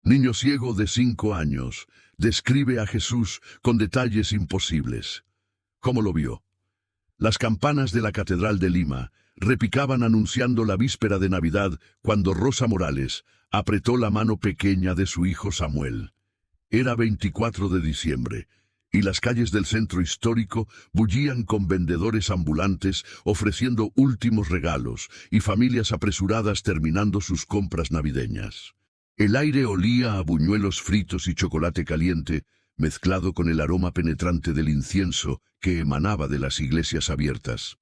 Niño ciego de 5 años, describe a Jesús con detalles imposibles. ¿Cómo lo vio? Las campanas de la Catedral de Lima repicaban anunciando la víspera de Navidad cuando Rosa Morales apretó la mano pequeña de su hijo Samuel. Era 24 de diciembre, y las calles del centro histórico bullían con vendedores ambulantes ofreciendo últimos regalos y familias apresuradas terminando sus compras navideñas. El aire olía a buñuelos fritos y chocolate caliente, mezclado con el aroma penetrante del incienso que emanaba de las iglesias abiertas.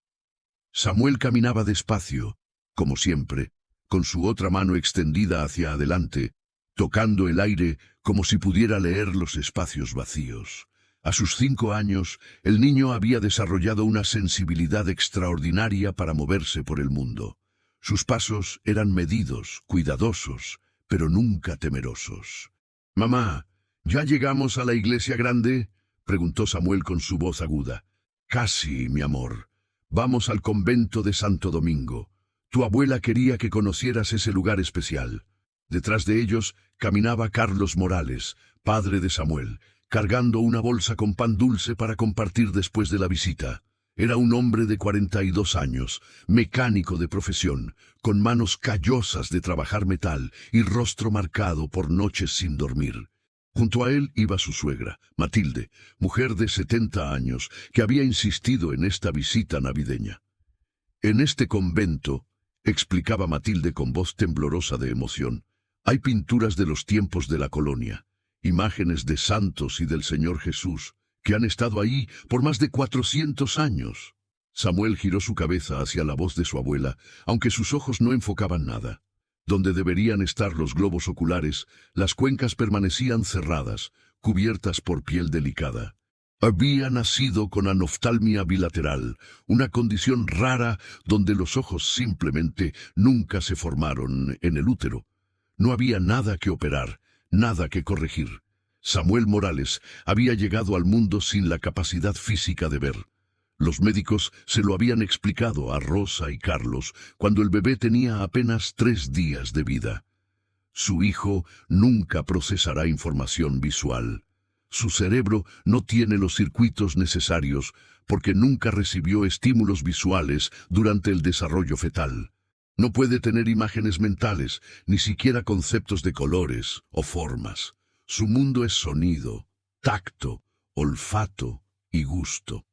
Samuel caminaba despacio, como siempre, con su otra mano extendida hacia adelante, tocando el aire como si pudiera leer los espacios vacíos. A sus 5 años, el niño había desarrollado una sensibilidad extraordinaria para moverse por el mundo. Sus pasos eran medidos, cuidadosos, pero nunca temerosos. «Mamá, ¿ya llegamos a la iglesia grande?», preguntó Samuel con su voz aguda. «Casi, mi amor. Vamos al convento de Santo Domingo. Tu abuela quería que conocieras ese lugar especial». Detrás de ellos caminaba Carlos Morales, padre de Samuel, cargando una bolsa con pan dulce para compartir después de la visita. Era un hombre de 42 años, mecánico de profesión, con manos callosas de trabajar metal y rostro marcado por noches sin dormir. Junto a él iba su suegra, Matilde, mujer de 70 años, que había insistido en esta visita navideña. «En este convento», explicaba Matilde con voz temblorosa de emoción, «hay pinturas de los tiempos de la colonia, imágenes de santos y del Señor Jesús, que han estado ahí por más de 400 años». Samuel giró su cabeza hacia la voz de su abuela, aunque sus ojos no enfocaban nada. Donde deberían estar los globos oculares, las cuencas permanecían cerradas, cubiertas por piel delicada. Había nacido con anoftalmia bilateral, una condición rara donde los ojos simplemente nunca se formaron en el útero. No había nada que operar, nada que corregir. Samuel Morales había llegado al mundo sin la capacidad física de ver. Los médicos se lo habían explicado a Rosa y Carlos cuando el bebé tenía apenas 3 días de vida. Su hijo nunca procesará información visual. Su cerebro no tiene los circuitos necesarios porque nunca recibió estímulos visuales durante el desarrollo fetal. No puede tener imágenes mentales, ni siquiera conceptos de colores o formas. Su mundo es sonido, tacto, olfato y gusto.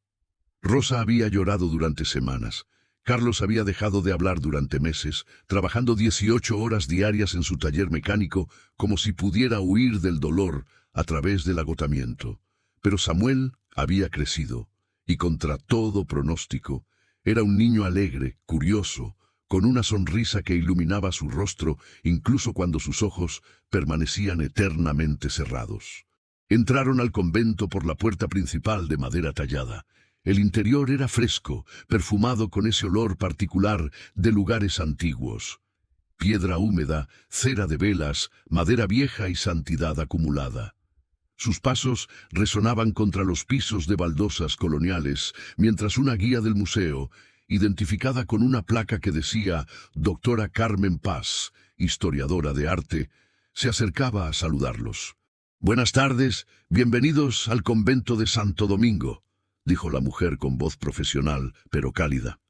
Rosa había llorado durante semanas. Carlos había dejado de hablar durante meses, trabajando 18 horas diarias en su taller mecánico como si pudiera huir del dolor a través del agotamiento. Pero Samuel había crecido, y contra todo pronóstico, era un niño alegre, curioso, con una sonrisa que iluminaba su rostro incluso cuando sus ojos permanecían eternamente cerrados. Entraron al convento por la puerta principal de madera tallada. El interior era fresco, perfumado con ese olor particular de lugares antiguos. Piedra húmeda, cera de velas, madera vieja y santidad acumulada. Sus pasos resonaban contra los pisos de baldosas coloniales, mientras una guía del museo, identificada con una placa que decía «Doctora Carmen Paz, historiadora de arte», se acercaba a saludarlos. «Buenas tardes, bienvenidos al convento de Santo Domingo», dijo la mujer con voz profesional, pero cálida.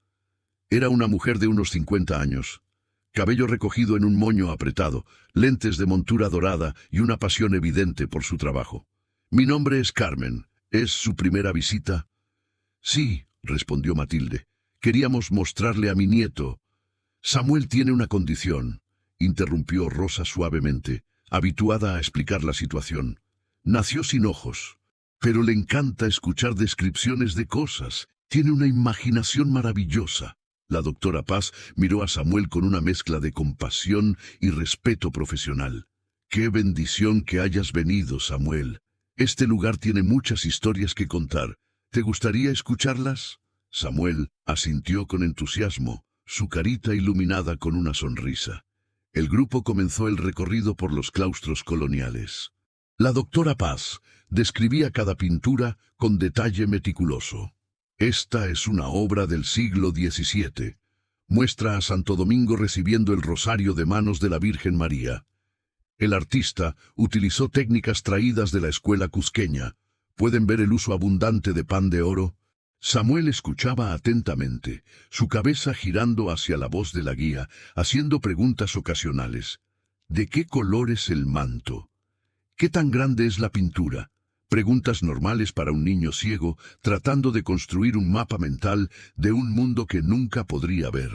Era una mujer de unos 50 años. Cabello recogido en un moño apretado, lentes de montura dorada y una pasión evidente por su trabajo. «Mi nombre es Carmen. ¿Es su primera visita?» «Sí», respondió Matilde. «Queríamos mostrarle a mi nieto». «Samuel tiene una condición», interrumpió Rosa suavemente, habituada a explicar la situación. «Nació sin ojos, pero le encanta escuchar descripciones de cosas. Tiene una imaginación maravillosa». La doctora Paz miró a Samuel con una mezcla de compasión y respeto profesional. «Qué bendición que hayas venido, Samuel. Este lugar tiene muchas historias que contar. ¿Te gustaría escucharlas?» Samuel asintió con entusiasmo, su carita iluminada con una sonrisa. El grupo comenzó el recorrido por los claustros coloniales. La doctora Paz describía cada pintura con detalle meticuloso. «Esta es una obra del siglo XVII. Muestra a Santo Domingo recibiendo el rosario de manos de la Virgen María. El artista utilizó técnicas traídas de la escuela cusqueña. ¿Pueden ver el uso abundante de pan de oro? Samuel escuchaba atentamente, su cabeza girando hacia la voz de la guía, haciendo preguntas ocasionales. ¿De qué color es el manto? ¿Qué tan grande es la pintura? Preguntas normales para un niño ciego, tratando de construir un mapa mental de un mundo que nunca podría ver.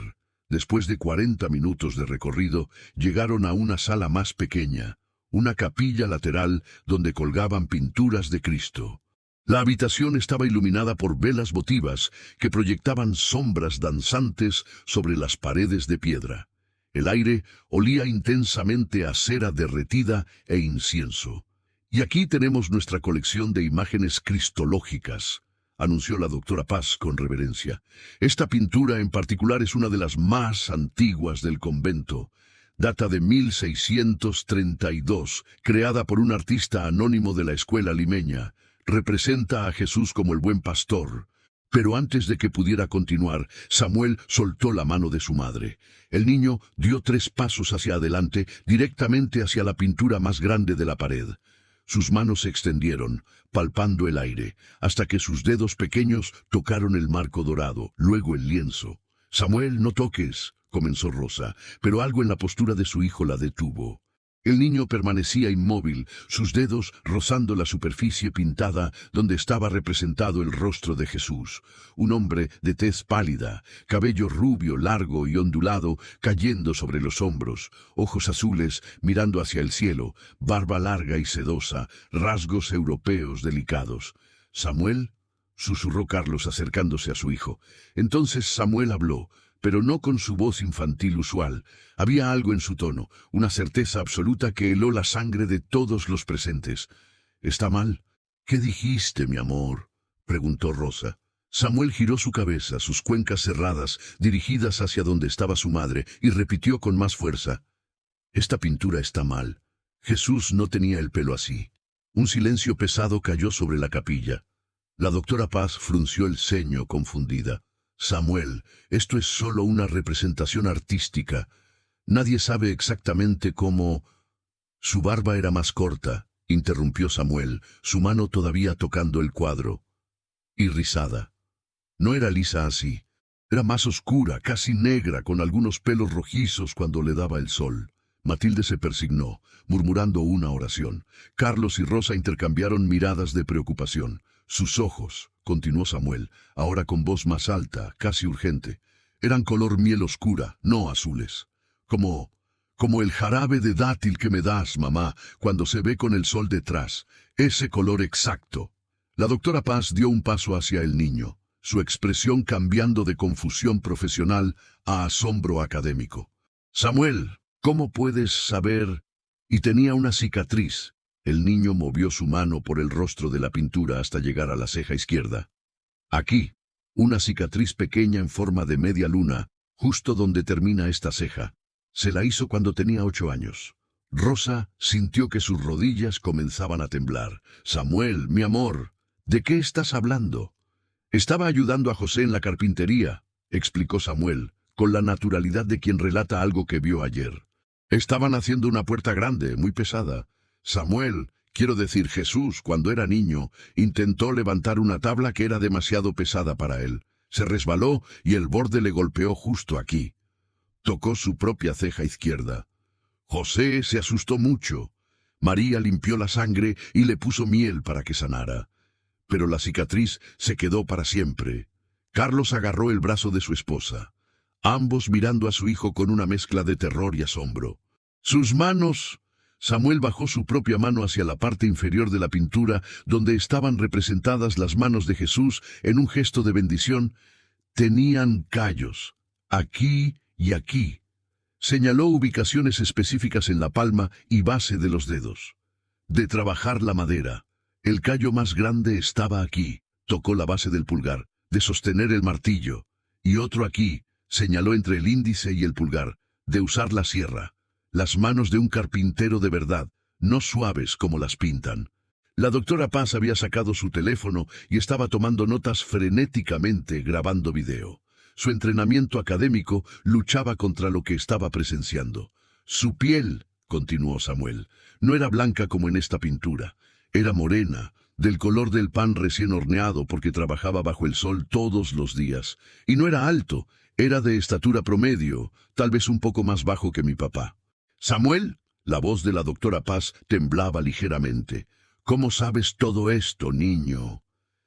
Después de 40 minutos de recorrido, llegaron a una sala más pequeña, una capilla lateral donde colgaban pinturas de Cristo. La habitación estaba iluminada por velas votivas que proyectaban sombras danzantes sobre las paredes de piedra. El aire olía intensamente a cera derretida e incienso. «Y aquí tenemos nuestra colección de imágenes cristológicas», anunció la doctora Paz con reverencia. «Esta pintura en particular es una de las más antiguas del convento. Data de 1632, creada por un artista anónimo de la escuela limeña. Representa a Jesús como el buen pastor». Pero antes de que pudiera continuar, Samuel soltó la mano de su madre. El niño dio 3 pasos hacia adelante, directamente hacia la pintura más grande de la pared. Sus manos se extendieron, palpando el aire, hasta que sus dedos pequeños tocaron el marco dorado, luego el lienzo. «Samuel, no toques», comenzó Rosa, pero algo en la postura de su hijo la detuvo. El niño permanecía inmóvil, sus dedos rozando la superficie pintada donde estaba representado el rostro de Jesús. Un hombre de tez pálida, cabello rubio, largo y ondulado, cayendo sobre los hombros, ojos azules mirando hacia el cielo, barba larga y sedosa, rasgos europeos delicados. «¿Samuel?», susurró Carlos acercándose a su hijo. Entonces Samuel habló, pero no con su voz infantil usual. Había algo en su tono, una certeza absoluta que heló la sangre de todos los presentes. «¿Está mal?». «¿Qué dijiste, mi amor?», preguntó Rosa. Samuel giró su cabeza, sus cuencas cerradas, dirigidas hacia donde estaba su madre, y repitió con más fuerza. «Esta pintura está mal. Jesús no tenía el pelo así». Un silencio pesado cayó sobre la capilla. La doctora Paz frunció el ceño confundida. «Samuel, esto es solo una representación artística. Nadie sabe exactamente cómo...». «Su barba era más corta», interrumpió Samuel, su mano todavía tocando el cuadro. «Y rizada. No era lisa así. Era más oscura, casi negra, con algunos pelos rojizos cuando le daba el sol». Matilde se persignó, murmurando una oración. Carlos y Rosa intercambiaron miradas de preocupación. «Sus ojos», continuó Samuel, ahora con voz más alta, casi urgente, «eran color miel oscura, no azules. Como el jarabe de dátil que me das, mamá, cuando se ve con el sol detrás. Ese color exacto». La doctora Paz dio un paso hacia el niño, su expresión cambiando de confusión profesional a asombro académico. «Samuel, ¿cómo puedes saber?» «Y tenía una cicatriz». El niño movió su mano por el rostro de la pintura hasta llegar a la ceja izquierda. «Aquí, una cicatriz pequeña en forma de media luna, justo donde termina esta ceja. Se la hizo cuando tenía 8 años». Rosa sintió que sus rodillas comenzaban a temblar. «Samuel, mi amor, ¿de qué estás hablando?» «Estaba ayudando a José en la carpintería», explicó Samuel, con la naturalidad de quien relata algo que vio ayer. «Estaban haciendo una puerta grande, muy pesada. Samuel, quiero decir Jesús, cuando era niño, intentó levantar una tabla que era demasiado pesada para él. Se resbaló y el borde le golpeó justo aquí». Tocó su propia ceja izquierda. José se asustó mucho. María limpió la sangre y le puso miel para que sanara. Pero la cicatriz se quedó para siempre. Carlos agarró el brazo de su esposa, ambos mirando a su hijo con una mezcla de terror y asombro. «Sus manos...». Samuel bajó su propia mano hacia la parte inferior de la pintura, donde estaban representadas las manos de Jesús en un gesto de bendición. «Tenían callos, aquí y aquí». Señaló ubicaciones específicas en la palma y base de los dedos. «De trabajar la madera. El callo más grande estaba aquí», tocó la base del pulgar, «de sostener el martillo. Y otro aquí», señaló entre el índice y el pulgar, «de usar la sierra». Las manos de un carpintero de verdad, no suaves como las pintan. La doctora Paz había sacado su teléfono y estaba tomando notas frenéticamente grabando video. Su entrenamiento académico luchaba contra lo que estaba presenciando. Su piel continuó Samuel. No era blanca como en esta pintura. Era morena, del color del pan recién horneado porque trabajaba bajo el sol todos los días. Y no era alto, era de estatura promedio, tal vez un poco más bajo que mi papá. «Samuel», la voz de la doctora Paz temblaba ligeramente. «¿Cómo sabes todo esto, niño?»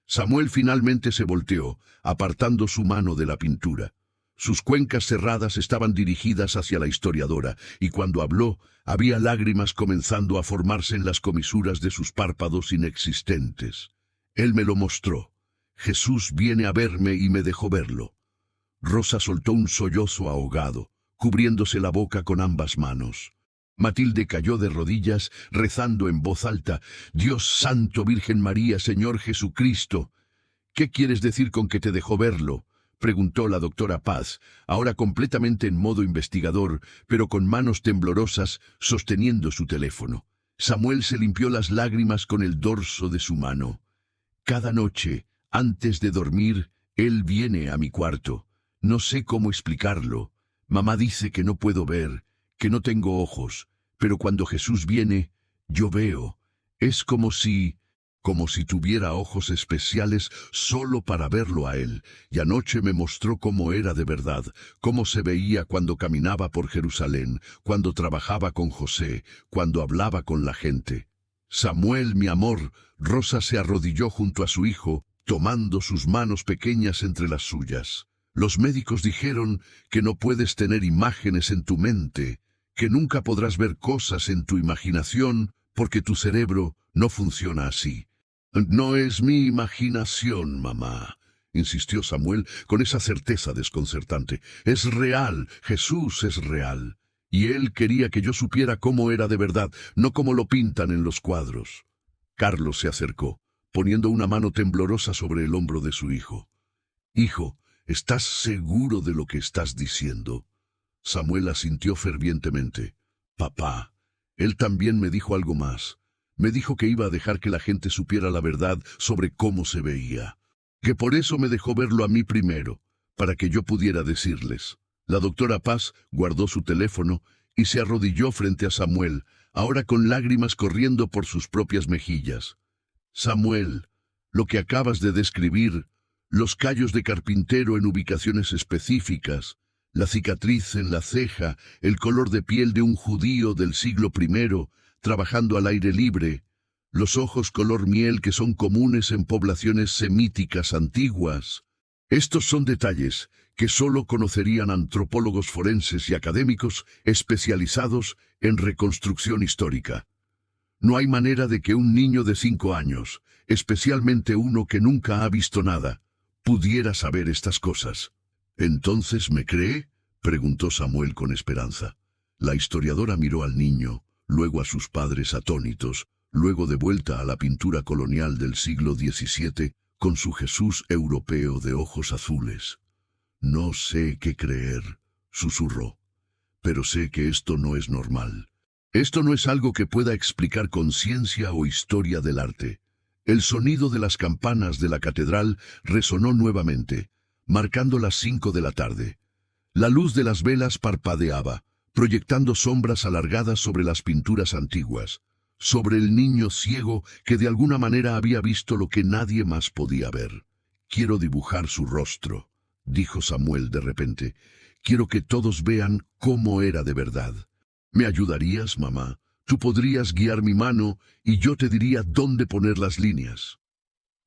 Samuel finalmente se volteó, apartando su mano de la pintura. Sus cuencas cerradas estaban dirigidas hacia la historiadora, y cuando habló, había lágrimas comenzando a formarse en las comisuras de sus párpados inexistentes. Él me lo mostró. Jesús viene a verme y me dejó verlo. Rosa soltó un sollozo ahogado, cubriéndose la boca con ambas manos. Matilde cayó de rodillas, rezando en voz alta: «Dios santo, Virgen María, Señor Jesucristo». «¿Qué quieres decir con que te dejó verlo?», preguntó la doctora Paz, ahora completamente en modo investigador, pero con manos temblorosas, sosteniendo su teléfono. Samuel se limpió las lágrimas con el dorso de su mano. «Cada noche, antes de dormir, él viene a mi cuarto. No sé cómo explicarlo. Mamá dice que no puedo ver, que no tengo ojos, pero cuando Jesús viene, yo veo. Es como si tuviera ojos especiales solo para verlo a él, y anoche me mostró cómo era de verdad, cómo se veía cuando caminaba por Jerusalén, cuando trabajaba con José, cuando hablaba con la gente». «Samuel, mi amor», Rosa se arrodilló junto a su hijo, tomando sus manos pequeñas entre las suyas. «Los médicos dijeron que no puedes tener imágenes en tu mente, que nunca podrás ver cosas en tu imaginación, porque tu cerebro no funciona así». «No es mi imaginación, mamá», insistió Samuel con esa certeza desconcertante. «Es real, Jesús es real. Y él quería que yo supiera cómo era de verdad, no como lo pintan en los cuadros». Carlos se acercó, poniendo una mano temblorosa sobre el hombro de su hijo. «Hijo, ¿estás seguro de lo que estás diciendo?». Samuel asintió fervientemente. «Papá, él también me dijo algo más. Me dijo que iba a dejar que la gente supiera la verdad sobre cómo se veía. Que por eso me dejó verlo a mí primero, para que yo pudiera decirles». La doctora Paz guardó su teléfono y se arrodilló frente a Samuel, ahora con lágrimas corriendo por sus propias mejillas. «Samuel, lo que acabas de describir, los callos de carpintero en ubicaciones específicas, la cicatriz en la ceja, el color de piel de un judío del siglo I, trabajando al aire libre, los ojos color miel que son comunes en poblaciones semíticas antiguas. Estos son detalles que solo conocerían antropólogos forenses y académicos especializados en reconstrucción histórica. No hay manera de que un niño de 5 años, especialmente uno que nunca ha visto nada, pudiera saber estas cosas». «¿Entonces me cree?», preguntó Samuel con esperanza. La historiadora miró al niño, luego a sus padres atónitos, luego de vuelta a la pintura colonial del siglo XVII, con su Jesús europeo de ojos azules. «No sé qué creer», susurró, «pero sé que esto no es normal. Esto no es algo que pueda explicar con ciencia o historia del arte». El sonido de las campanas de la catedral resonó nuevamente, marcando las 5 de la tarde. La luz de las velas parpadeaba, proyectando sombras alargadas sobre las pinturas antiguas, sobre el niño ciego que de alguna manera había visto lo que nadie más podía ver. «Quiero dibujar su rostro», dijo Samuel de repente. «Quiero que todos vean cómo era de verdad. ¿Me ayudarías, mamá? Tú podrías guiar mi mano y yo te diría dónde poner las líneas».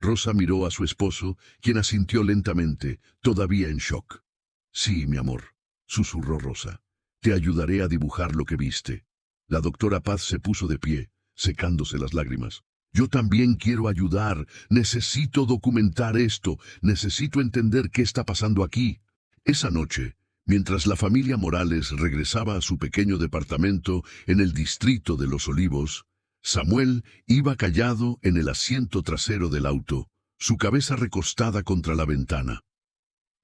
Rosa miró a su esposo, quien asintió lentamente, todavía en shock. «Sí, mi amor», susurró Rosa. «Te ayudaré a dibujar lo que viste». La doctora Paz se puso de pie, secándose las lágrimas. «Yo también quiero ayudar. Necesito documentar esto. Necesito entender qué está pasando aquí». Esa noche, mientras la familia Morales regresaba a su pequeño departamento en el distrito de Los Olivos, Samuel iba callado en el asiento trasero del auto, su cabeza recostada contra la ventana.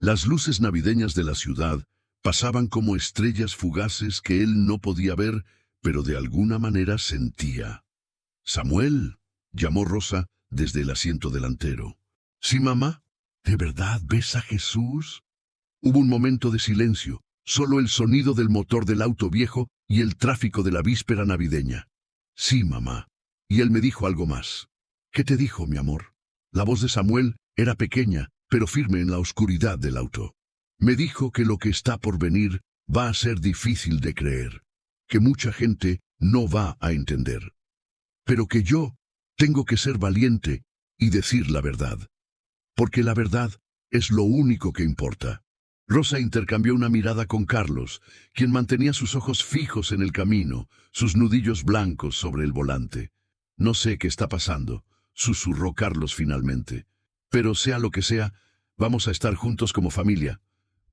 Las luces navideñas de la ciudad pasaban como estrellas fugaces que él no podía ver, pero de alguna manera sentía. «Samuel», llamó Rosa desde el asiento delantero. «¿Sí, mamá? ¿De verdad ves a Jesús?». Hubo un momento de silencio, Solo el sonido del motor del auto viejo y el tráfico de la víspera navideña. Sí, mamá. Y él me dijo algo más. ¿Qué te dijo, mi amor? La voz de Samuel era pequeña, pero firme en la oscuridad del auto. Me dijo que lo que está por venir va a ser difícil de creer, que mucha gente no va a entender, pero que yo tengo que ser valiente y decir la verdad, porque la verdad es lo único que importa. Rosa intercambió una mirada con Carlos, quien mantenía sus ojos fijos en el camino, sus nudillos blancos sobre el volante. No sé qué está pasando, susurró Carlos finalmente. Pero sea lo que sea, vamos a estar juntos como familia.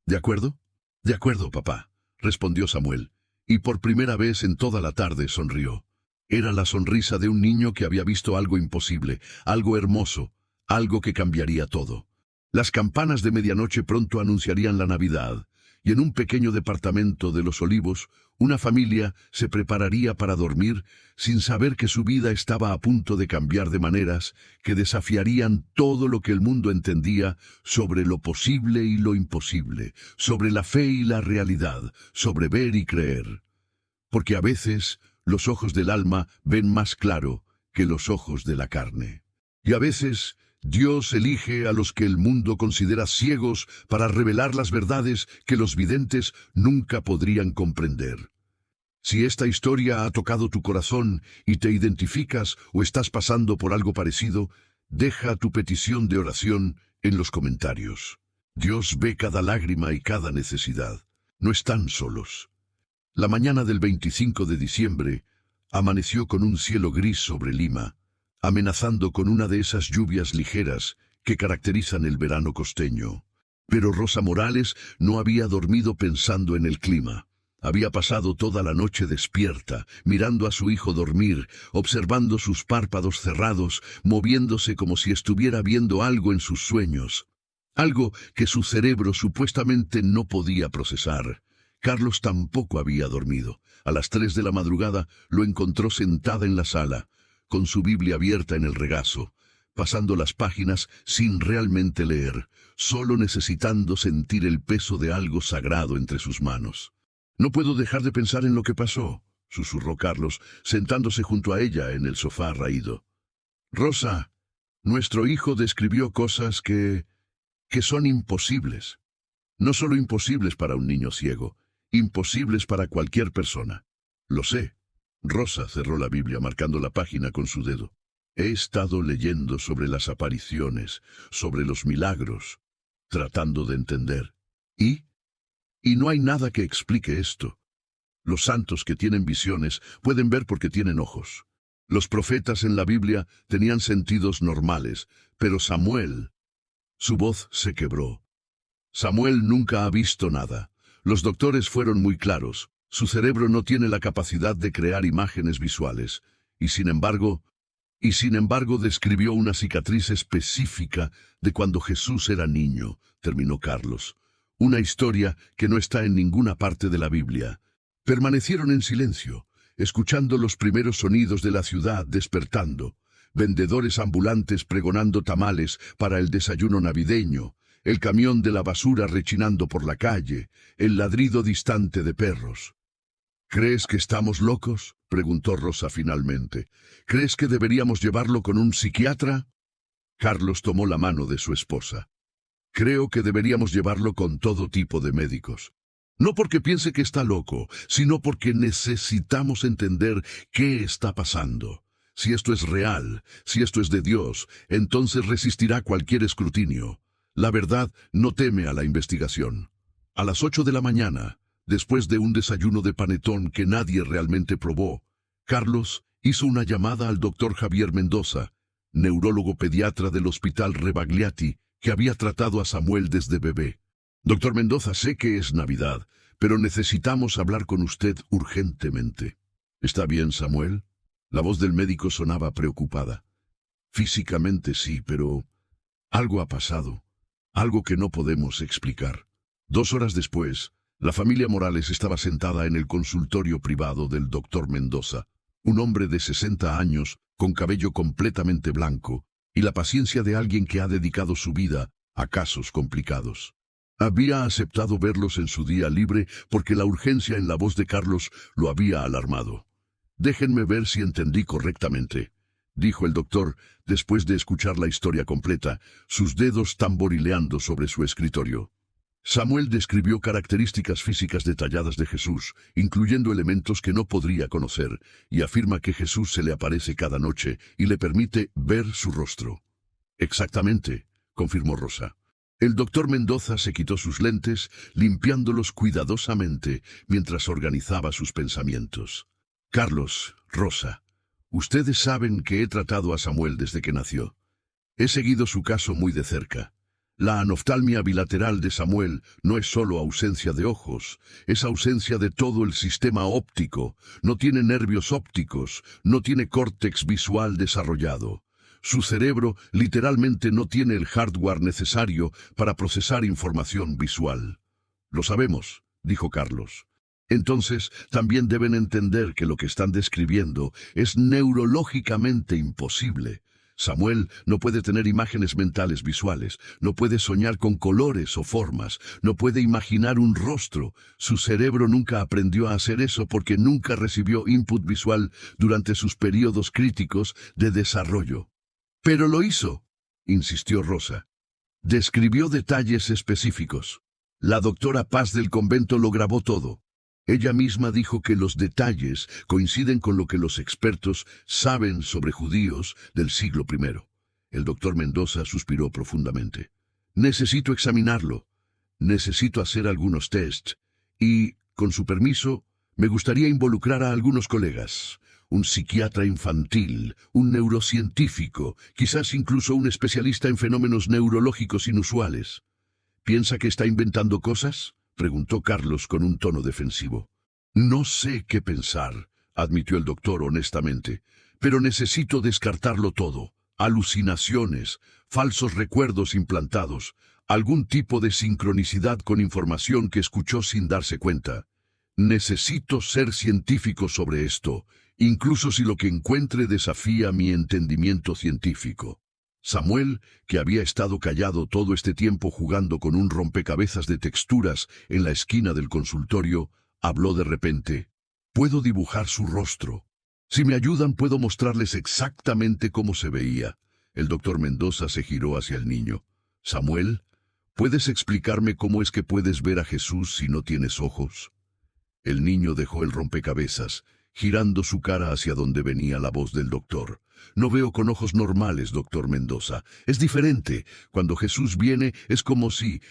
¿De acuerdo? De acuerdo, papá, respondió Samuel, y por primera vez en toda la tarde sonrió. Era la sonrisa de un niño que había visto algo imposible, algo hermoso, algo que cambiaría todo. Las campanas de medianoche pronto anunciarían la Navidad, y en un pequeño departamento de Los Olivos, una familia se prepararía para dormir sin saber que su vida estaba a punto de cambiar de maneras que desafiarían todo lo que el mundo entendía sobre lo posible y lo imposible, sobre la fe y la realidad, sobre ver y creer. Porque a veces los ojos del alma ven más claro que los ojos de la carne. Y a veces Dios elige a los que el mundo considera ciegos para revelar las verdades que los videntes nunca podrían comprender. Si esta historia ha tocado tu corazón y te identificas o estás pasando por algo parecido, deja tu petición de oración en los comentarios. Dios ve cada lágrima y cada necesidad. No están solos. La mañana del 25 de diciembre amaneció con un cielo gris sobre Lima, amenazando con una de esas lluvias ligeras que caracterizan el verano costeño. Pero Rosa Morales no había dormido pensando en el clima. Había pasado toda la noche despierta, mirando a su hijo dormir, observando sus párpados cerrados, moviéndose como si estuviera viendo algo en sus sueños. Algo que su cerebro supuestamente no podía procesar. Carlos tampoco había dormido. A las 3 de la madrugada lo encontró sentada en la sala, con su Biblia abierta en el regazo, pasando las páginas sin realmente leer, solo necesitando sentir el peso de algo sagrado entre sus manos. «No puedo dejar de pensar en lo que pasó», susurró Carlos, sentándose junto a ella en el sofá raído. «Rosa, nuestro hijo describió cosas que son imposibles. No solo imposibles para un niño ciego, imposibles para cualquier persona. Lo sé». Rosa cerró la Biblia marcando la página con su dedo. «He estado leyendo sobre las apariciones, sobre los milagros, tratando de entender. Y no hay nada que explique esto. Los santos que tienen visiones pueden ver porque tienen ojos. Los profetas en la Biblia tenían sentidos normales, pero Samuel...» Su voz se quebró. «Samuel nunca ha visto nada. Los doctores fueron muy claros. Su cerebro no tiene la capacidad de crear imágenes visuales, y sin embargo describió una cicatriz específica de cuando Jesús era niño», terminó Carlos. «Una historia que no está en ninguna parte de la Biblia». Permanecieron en silencio, escuchando los primeros sonidos de la ciudad despertando, vendedores ambulantes pregonando tamales para el desayuno navideño, el camión de la basura rechinando por la calle, el ladrido distante de perros. «¿Crees que estamos locos?», preguntó Rosa finalmente. «¿Crees que deberíamos llevarlo con un psiquiatra?» Carlos tomó la mano de su esposa. «Creo que deberíamos llevarlo con todo tipo de médicos. No porque piense que está loco, sino porque necesitamos entender qué está pasando. Si esto es real, si esto es de Dios, entonces resistirá cualquier escrutinio. La verdad no teme a la investigación». A las 8 de la mañana, después de un desayuno de panetón que nadie realmente probó, Carlos hizo una llamada al doctor Javier Mendoza, neurólogo pediatra del Hospital Rebagliati, que había tratado a Samuel desde bebé. «Doctor Mendoza, sé que es Navidad, pero necesitamos hablar con usted urgentemente». «¿Está bien, Samuel?». La voz del médico sonaba preocupada. «Físicamente sí, pero algo ha pasado, algo que no podemos explicar». 2 horas después, la familia Morales estaba sentada en el consultorio privado del doctor Mendoza, un hombre de 60 años, con cabello completamente blanco, y la paciencia de alguien que ha dedicado su vida a casos complicados. Había aceptado verlos en su día libre porque la urgencia en la voz de Carlos lo había alarmado. «Déjenme ver si entendí correctamente», dijo el doctor, después de escuchar la historia completa, sus dedos tamborileando sobre su escritorio. Samuel describió características físicas detalladas de Jesús, incluyendo elementos que no podría conocer, y afirma que Jesús se le aparece cada noche y le permite ver su rostro. «Exactamente», confirmó Rosa. El doctor Mendoza se quitó sus lentes, limpiándolos cuidadosamente mientras organizaba sus pensamientos. «Carlos, Rosa, ustedes saben que he tratado a Samuel desde que nació. He seguido su caso muy de cerca. La anoftalmia bilateral de Samuel no es solo ausencia de ojos, es ausencia de todo el sistema óptico, no tiene nervios ópticos, no tiene córtex visual desarrollado. Su cerebro literalmente no tiene el hardware necesario para procesar información visual». «Lo sabemos», dijo Carlos. «Entonces, también deben entender que lo que están describiendo es neurológicamente imposible. Samuel no puede tener imágenes mentales visuales, no puede soñar con colores o formas, no puede imaginar un rostro. Su cerebro nunca aprendió a hacer eso porque nunca recibió input visual durante sus periodos críticos de desarrollo». «Pero lo hizo», insistió Rosa. «Describió detalles específicos. La doctora Paz del convento lo grabó todo. Ella misma dijo que los detalles coinciden con lo que los expertos saben sobre judíos del siglo I». El doctor Mendoza suspiró profundamente. «Necesito examinarlo. Necesito hacer algunos tests. Y, con su permiso, me gustaría involucrar a algunos colegas. Un psiquiatra infantil, un neurocientífico, quizás incluso un especialista en fenómenos neurológicos inusuales». «¿Piensa que está inventando cosas?», preguntó Carlos con un tono defensivo. «No sé qué pensar», admitió el doctor honestamente, «pero necesito descartarlo todo. Alucinaciones, falsos recuerdos implantados, algún tipo de sincronicidad con información que escuchó sin darse cuenta. Necesito ser científico sobre esto, incluso si lo que encuentre desafía mi entendimiento científico». Samuel, que había estado callado todo este tiempo jugando con un rompecabezas de texturas en la esquina del consultorio, habló de repente. «Puedo dibujar su rostro. Si me ayudan, puedo mostrarles exactamente cómo se veía». El doctor Mendoza se giró hacia el niño. «Samuel, ¿puedes explicarme cómo es que puedes ver a Jesús si no tienes ojos?». El niño dejó el rompecabezas, girando su cara hacia donde venía la voz del doctor. «No veo con ojos normales, doctor Mendoza. Es diferente. Cuando Jesús viene es como si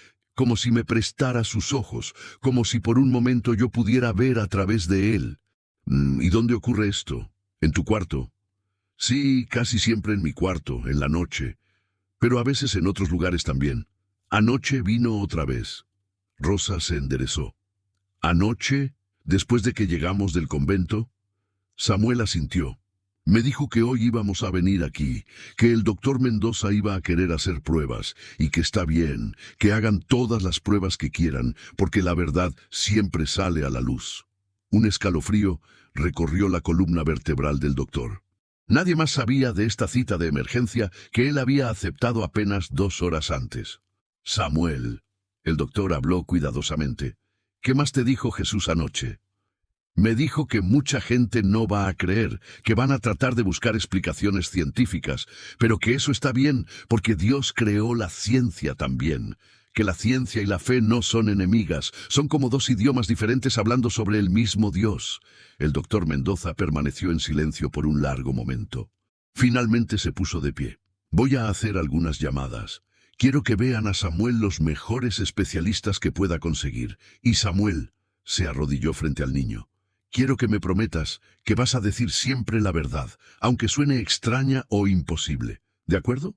me prestara sus ojos, como si por un momento yo pudiera ver a través de él». «¿Y dónde ocurre esto? ¿En tu cuarto?». «Sí, casi siempre en mi cuarto, en la noche, pero a veces en otros lugares también. Anoche vino otra vez». Rosa se enderezó. «¿Anoche, después de que llegamos del convento?». Samuel asintió. «Me dijo que hoy íbamos a venir aquí, que el doctor Mendoza iba a querer hacer pruebas, y que está bien, que hagan todas las pruebas que quieran, porque la verdad siempre sale a la luz». Un escalofrío recorrió la columna vertebral del doctor. Nadie más sabía de esta cita de emergencia que él había aceptado apenas 2 horas antes. «Samuel», el doctor habló cuidadosamente, «¿qué más te dijo Jesús anoche?». «Me dijo que mucha gente no va a creer, que van a tratar de buscar explicaciones científicas, pero que eso está bien porque Dios creó la ciencia también, que la ciencia y la fe no son enemigas, son como 2 idiomas diferentes hablando sobre el mismo Dios». El doctor Mendoza permaneció en silencio por un largo momento. Finalmente se puso de pie. «Voy a hacer algunas llamadas. Quiero que vean a Samuel los mejores especialistas que pueda conseguir». Y Samuel se arrodilló frente al niño. «Quiero que me prometas que vas a decir siempre la verdad, aunque suene extraña o imposible. ¿De acuerdo?».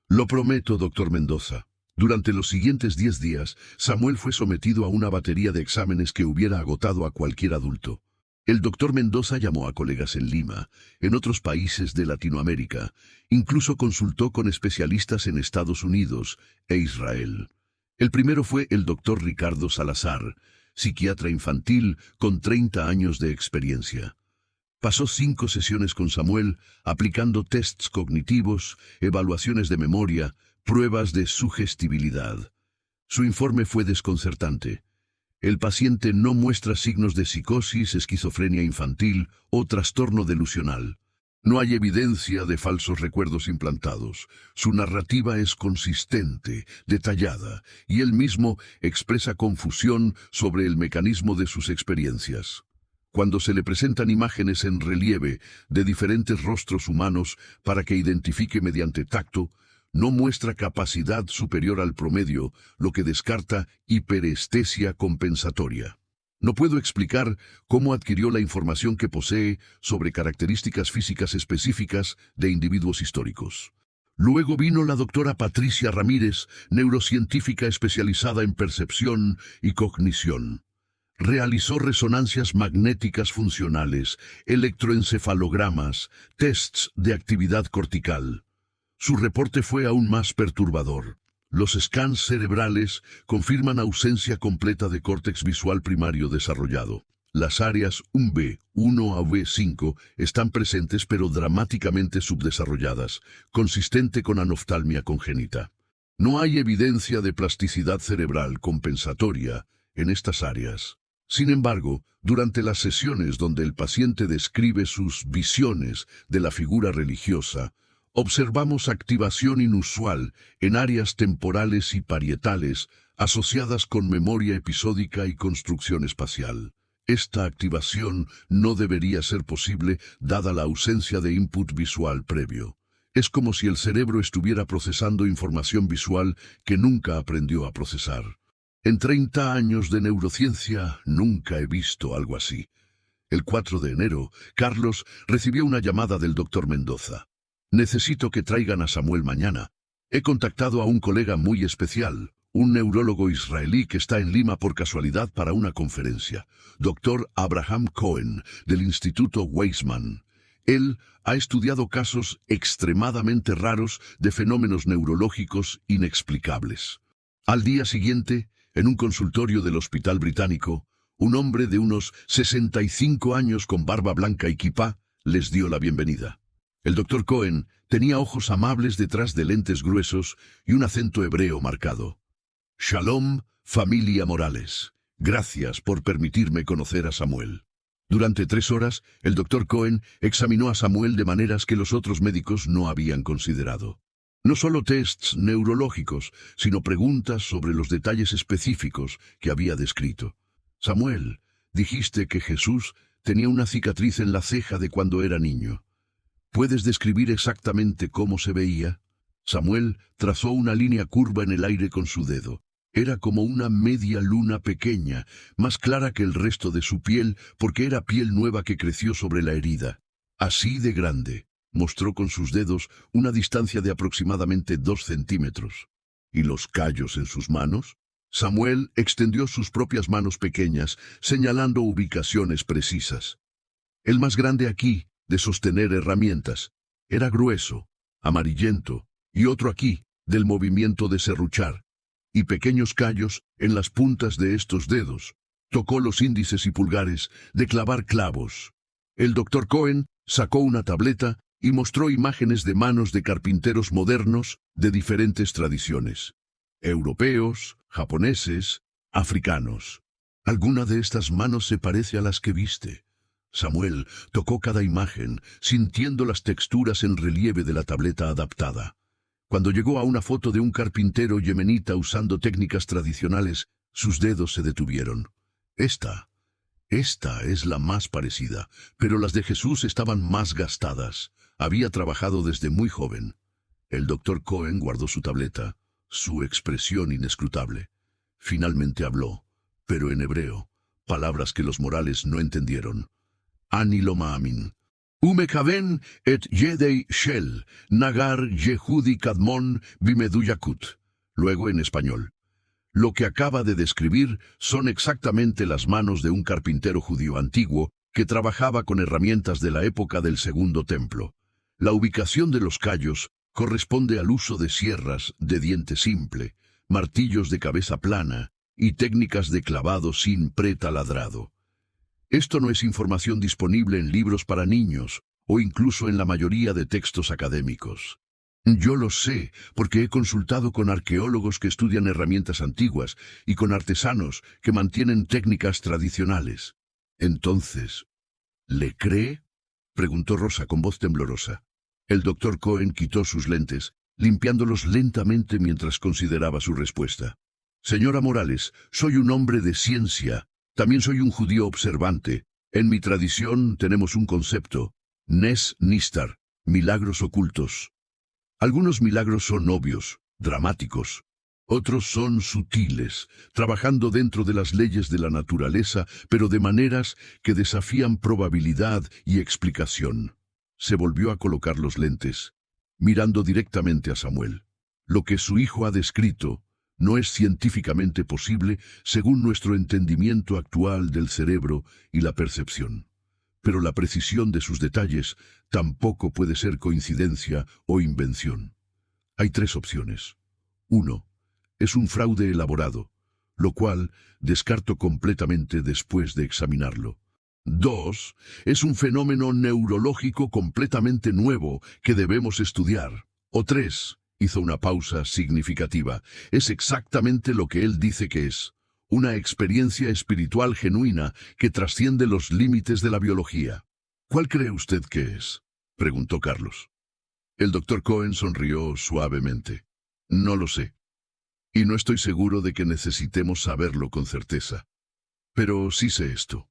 «Lo prometo, doctor Mendoza». Durante los siguientes 10 días, Samuel fue sometido a una batería de exámenes que hubiera agotado a cualquier adulto. El doctor Mendoza llamó a colegas en Lima, en otros países de Latinoamérica, incluso consultó con especialistas en Estados Unidos e Israel. El primero fue el doctor Ricardo Salazar, psiquiatra infantil con 30 años de experiencia. Pasó 5 sesiones con Samuel, aplicando tests cognitivos, evaluaciones de memoria, pruebas de sugestibilidad. Su informe fue desconcertante. El paciente no muestra signos de psicosis, esquizofrenia infantil o trastorno delusional. No hay evidencia de falsos recuerdos implantados. Su narrativa es consistente, detallada, y él mismo expresa confusión sobre el mecanismo de sus experiencias. Cuando se le presentan imágenes en relieve de diferentes rostros humanos para que identifique mediante tacto, no muestra capacidad superior al promedio, lo que descarta hiperestesia compensatoria. No puedo explicar cómo adquirió la información que posee sobre características físicas específicas de individuos históricos. Luego vino la doctora Patricia Ramírez, neurocientífica especializada en percepción y cognición. Realizó resonancias magnéticas funcionales, electroencefalogramas, tests de actividad cortical. Su reporte fue aún más perturbador. Los scans cerebrales confirman ausencia completa de córtex visual primario desarrollado. Las áreas 1B1 a B5 están presentes pero dramáticamente subdesarrolladas, consistente con anoftalmia congénita. No hay evidencia de plasticidad cerebral compensatoria en estas áreas. Sin embargo, durante las sesiones donde el paciente describe sus visiones de la figura religiosa, observamos activación inusual en áreas temporales y parietales asociadas con memoria episódica y construcción espacial. Esta activación no debería ser posible dada la ausencia de input visual previo. Es como si el cerebro estuviera procesando información visual que nunca aprendió a procesar. En 30 años de neurociencia nunca he visto algo así. El 4 de enero, Carlos recibió una llamada del doctor Mendoza. Necesito que traigan a Samuel mañana. He contactado a un colega muy especial, un neurólogo israelí que está en Lima por casualidad para una conferencia, Dr. Abraham Cohen, del Instituto Weizmann. Él ha estudiado casos extremadamente raros de fenómenos neurológicos inexplicables. Al día siguiente, en un consultorio del Hospital Británico, un hombre de unos 65 años con barba blanca y kipá les dio la bienvenida. El doctor Cohen tenía ojos amables detrás de lentes gruesos y un acento hebreo marcado. Shalom, familia Morales. Gracias por permitirme conocer a Samuel. Durante 3 horas, el doctor Cohen examinó a Samuel de maneras que los otros médicos no habían considerado. No solo tests neurológicos, sino preguntas sobre los detalles específicos que había descrito. Samuel, dijiste que Jesús tenía una cicatriz en la ceja de cuando era niño. ¿Puedes describir exactamente cómo se veía? Samuel trazó una línea curva en el aire con su dedo. Era como una media luna pequeña, más clara que el resto de su piel, porque era piel nueva que creció sobre la herida. Así de grande. Mostró con sus dedos una distancia de aproximadamente 2 centímetros. ¿Y los callos en sus manos? Samuel extendió sus propias manos pequeñas, señalando ubicaciones precisas. El más grande aquí, de sostener herramientas, era grueso, amarillento, y otro aquí, del movimiento de serruchar, y pequeños callos en las puntas de estos dedos. Tocó los índices y pulgares de clavar clavos. El doctor Cohen sacó una tableta y mostró imágenes de manos de carpinteros modernos de diferentes tradiciones. Europeos, japoneses, africanos. ¿Alguna de estas manos se parece a las que viste? Samuel tocó cada imagen, sintiendo las texturas en relieve de la tableta adaptada. Cuando llegó a una foto de un carpintero yemenita usando técnicas tradicionales, sus dedos se detuvieron. Esta es la más parecida, pero las de Jesús estaban más gastadas. Había trabajado desde muy joven. El doctor Cohen guardó su tableta, su expresión inescrutable. Finalmente habló, pero en hebreo, palabras que los Morales no entendieron. Ani lo maamin. Umekaven et yedei shel, nagar yehudi kadmon bimeduyakut. Luego en español. Lo que acaba de describir son exactamente las manos de un carpintero judío antiguo que trabajaba con herramientas de la época del Segundo Templo. La ubicación de los callos corresponde al uso de sierras de diente simple, martillos de cabeza plana y técnicas de clavado sin pretaladrado. Esto no es información disponible en libros para niños o incluso en la mayoría de textos académicos. Yo lo sé, porque he consultado con arqueólogos que estudian herramientas antiguas y con artesanos que mantienen técnicas tradicionales. Entonces, ¿le cree? Preguntó Rosa con voz temblorosa. El doctor Cohen quitó sus lentes, limpiándolos lentamente mientras consideraba su respuesta. Señora Morales, soy un hombre de ciencia. También soy un judío observante. En mi tradición tenemos un concepto, Nes Nistar, milagros ocultos. Algunos milagros son obvios, dramáticos. Otros son sutiles, trabajando dentro de las leyes de la naturaleza, pero de maneras que desafían probabilidad y explicación. Se volvió a colocar los lentes, mirando directamente a Samuel. Lo que su hijo ha descrito no es científicamente posible según nuestro entendimiento actual del cerebro y la percepción. Pero la precisión de sus detalles tampoco puede ser coincidencia o invención. Hay tres opciones. 1. Es un fraude elaborado, lo cual descarto completamente después de examinarlo. 2. Es un fenómeno neurológico completamente nuevo que debemos estudiar. O 3. Hizo una pausa significativa. Es exactamente lo que él dice que es. Una experiencia espiritual genuina que trasciende los límites de la biología. ¿Cuál cree usted que es?, preguntó Carlos. El doctor Cohen sonrió suavemente. No lo sé. Y no estoy seguro de que necesitemos saberlo con certeza. Pero sí sé esto.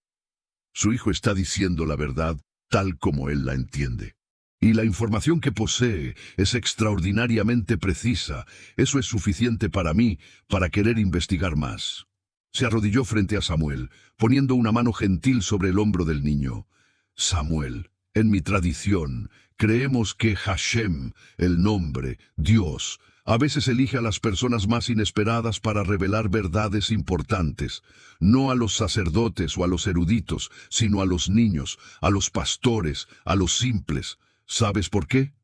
Su hijo está diciendo la verdad tal como él la entiende. Y la información que posee es extraordinariamente precisa. Eso es suficiente para mí para querer investigar más. Se arrodilló frente a Samuel, poniendo una mano gentil sobre el hombro del niño. Samuel, en mi tradición, creemos que Hashem, el nombre, Dios, a veces elige a las personas más inesperadas para revelar verdades importantes, no a los sacerdotes o a los eruditos, sino a los niños, a los pastores, a los simples. ¿Sabes por qué?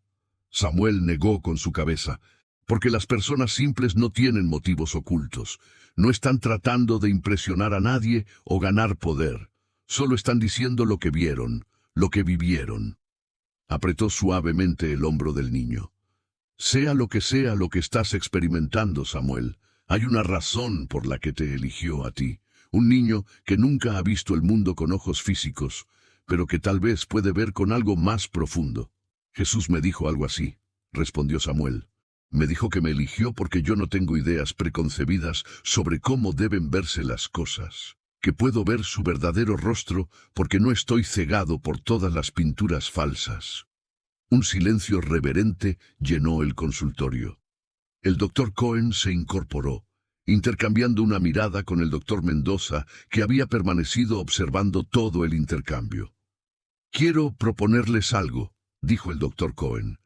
Samuel negó con su cabeza. Porque las personas simples no tienen motivos ocultos. No están tratando de impresionar a nadie o ganar poder. Solo están diciendo lo que vieron, lo que vivieron. Apretó suavemente el hombro del niño. Sea lo que estás experimentando, Samuel, hay una razón por la que te eligió a ti. Un niño que nunca ha visto el mundo con ojos físicos, pero que tal vez puede ver con algo más profundo. Jesús me dijo algo así, respondió Samuel. Me dijo que me eligió porque yo no tengo ideas preconcebidas sobre cómo deben verse las cosas, que puedo ver su verdadero rostro porque no estoy cegado por todas las pinturas falsas. Un silencio reverente llenó el consultorio. El doctor Cohen se incorporó, intercambiando una mirada con el doctor Mendoza, que había permanecido observando todo el intercambio. Quiero proponerles algo, dijo el doctor Cohen.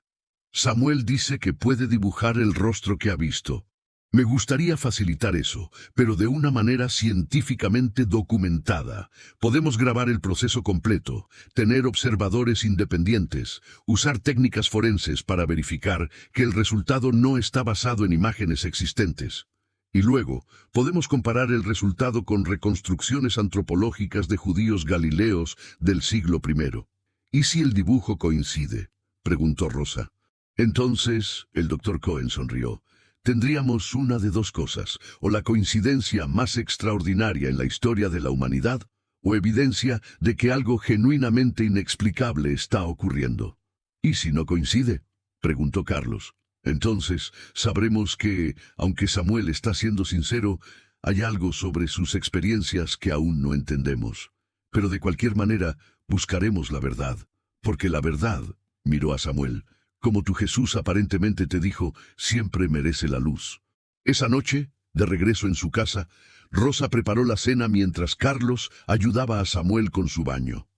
Samuel dice que puede dibujar el rostro que ha visto. Me gustaría facilitar eso, pero de una manera científicamente documentada. Podemos grabar el proceso completo, tener observadores independientes, usar técnicas forenses para verificar que el resultado no está basado en imágenes existentes. Y luego, podemos comparar el resultado con reconstrucciones antropológicas de judíos galileos del siglo I. ¿Y si el dibujo coincide?, preguntó Rosa. Entonces, el doctor Cohen sonrió. Tendríamos una de dos cosas, o la coincidencia más extraordinaria en la historia de la humanidad, o evidencia de que algo genuinamente inexplicable está ocurriendo. ¿Y si no coincide?, preguntó Carlos. Entonces, sabremos que, aunque Samuel está siendo sincero, hay algo sobre sus experiencias que aún no entendemos. Pero de cualquier manera, buscaremos la verdad, porque la verdad, miró a Samuel, como tu Jesús aparentemente te dijo, siempre merece la luz. Esa noche, de regreso en su casa, Rosa preparó la cena mientras Carlos ayudaba a Samuel con su baño.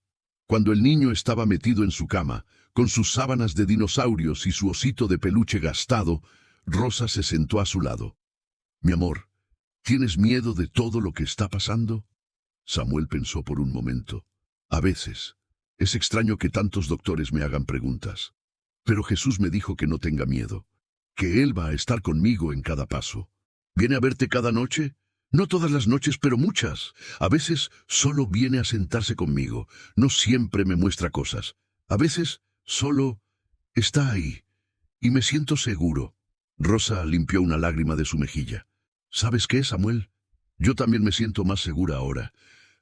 Cuando el niño estaba metido en su cama, con sus sábanas de dinosaurios y su osito de peluche gastado, Rosa se sentó a su lado. Mi amor, ¿tienes miedo de todo lo que está pasando? Samuel pensó por un momento. A veces, es extraño que tantos doctores me hagan preguntas. Pero Jesús me dijo que no tenga miedo, que Él va a estar conmigo en cada paso. ¿Viene a verte cada noche? No todas las noches, pero muchas. A veces solo viene a sentarse conmigo. No siempre me muestra cosas. A veces solo está ahí. Y me siento seguro. Rosa limpió una lágrima de su mejilla. ¿Sabes qué, Samuel? Yo también me siento más segura ahora.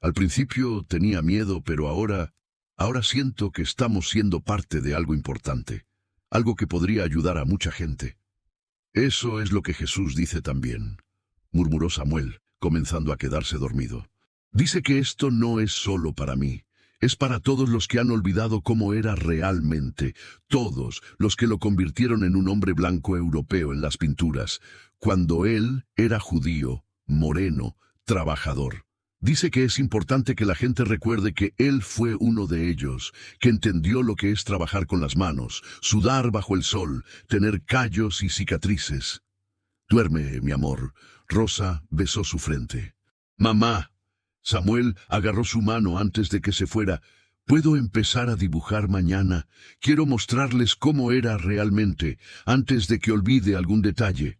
Al principio tenía miedo, pero ahora siento que estamos siendo parte de algo importante. Algo que podría ayudar a mucha gente. Eso es lo que Jesús dice también, murmuró Samuel, comenzando a quedarse dormido. Dice que esto no es solo para mí. Es para todos los que han olvidado cómo era realmente, todos los que lo convirtieron en un hombre blanco europeo en las pinturas, cuando él era judío, moreno, trabajador. Dice que es importante que la gente recuerde que él fue uno de ellos, que entendió lo que es trabajar con las manos, sudar bajo el sol, tener callos y cicatrices. Duerme, mi amor. Rosa besó su frente. Mamá. Samuel agarró su mano antes de que se fuera. ¿Puedo empezar a dibujar mañana? Quiero mostrarles cómo era realmente, antes de que olvide algún detalle.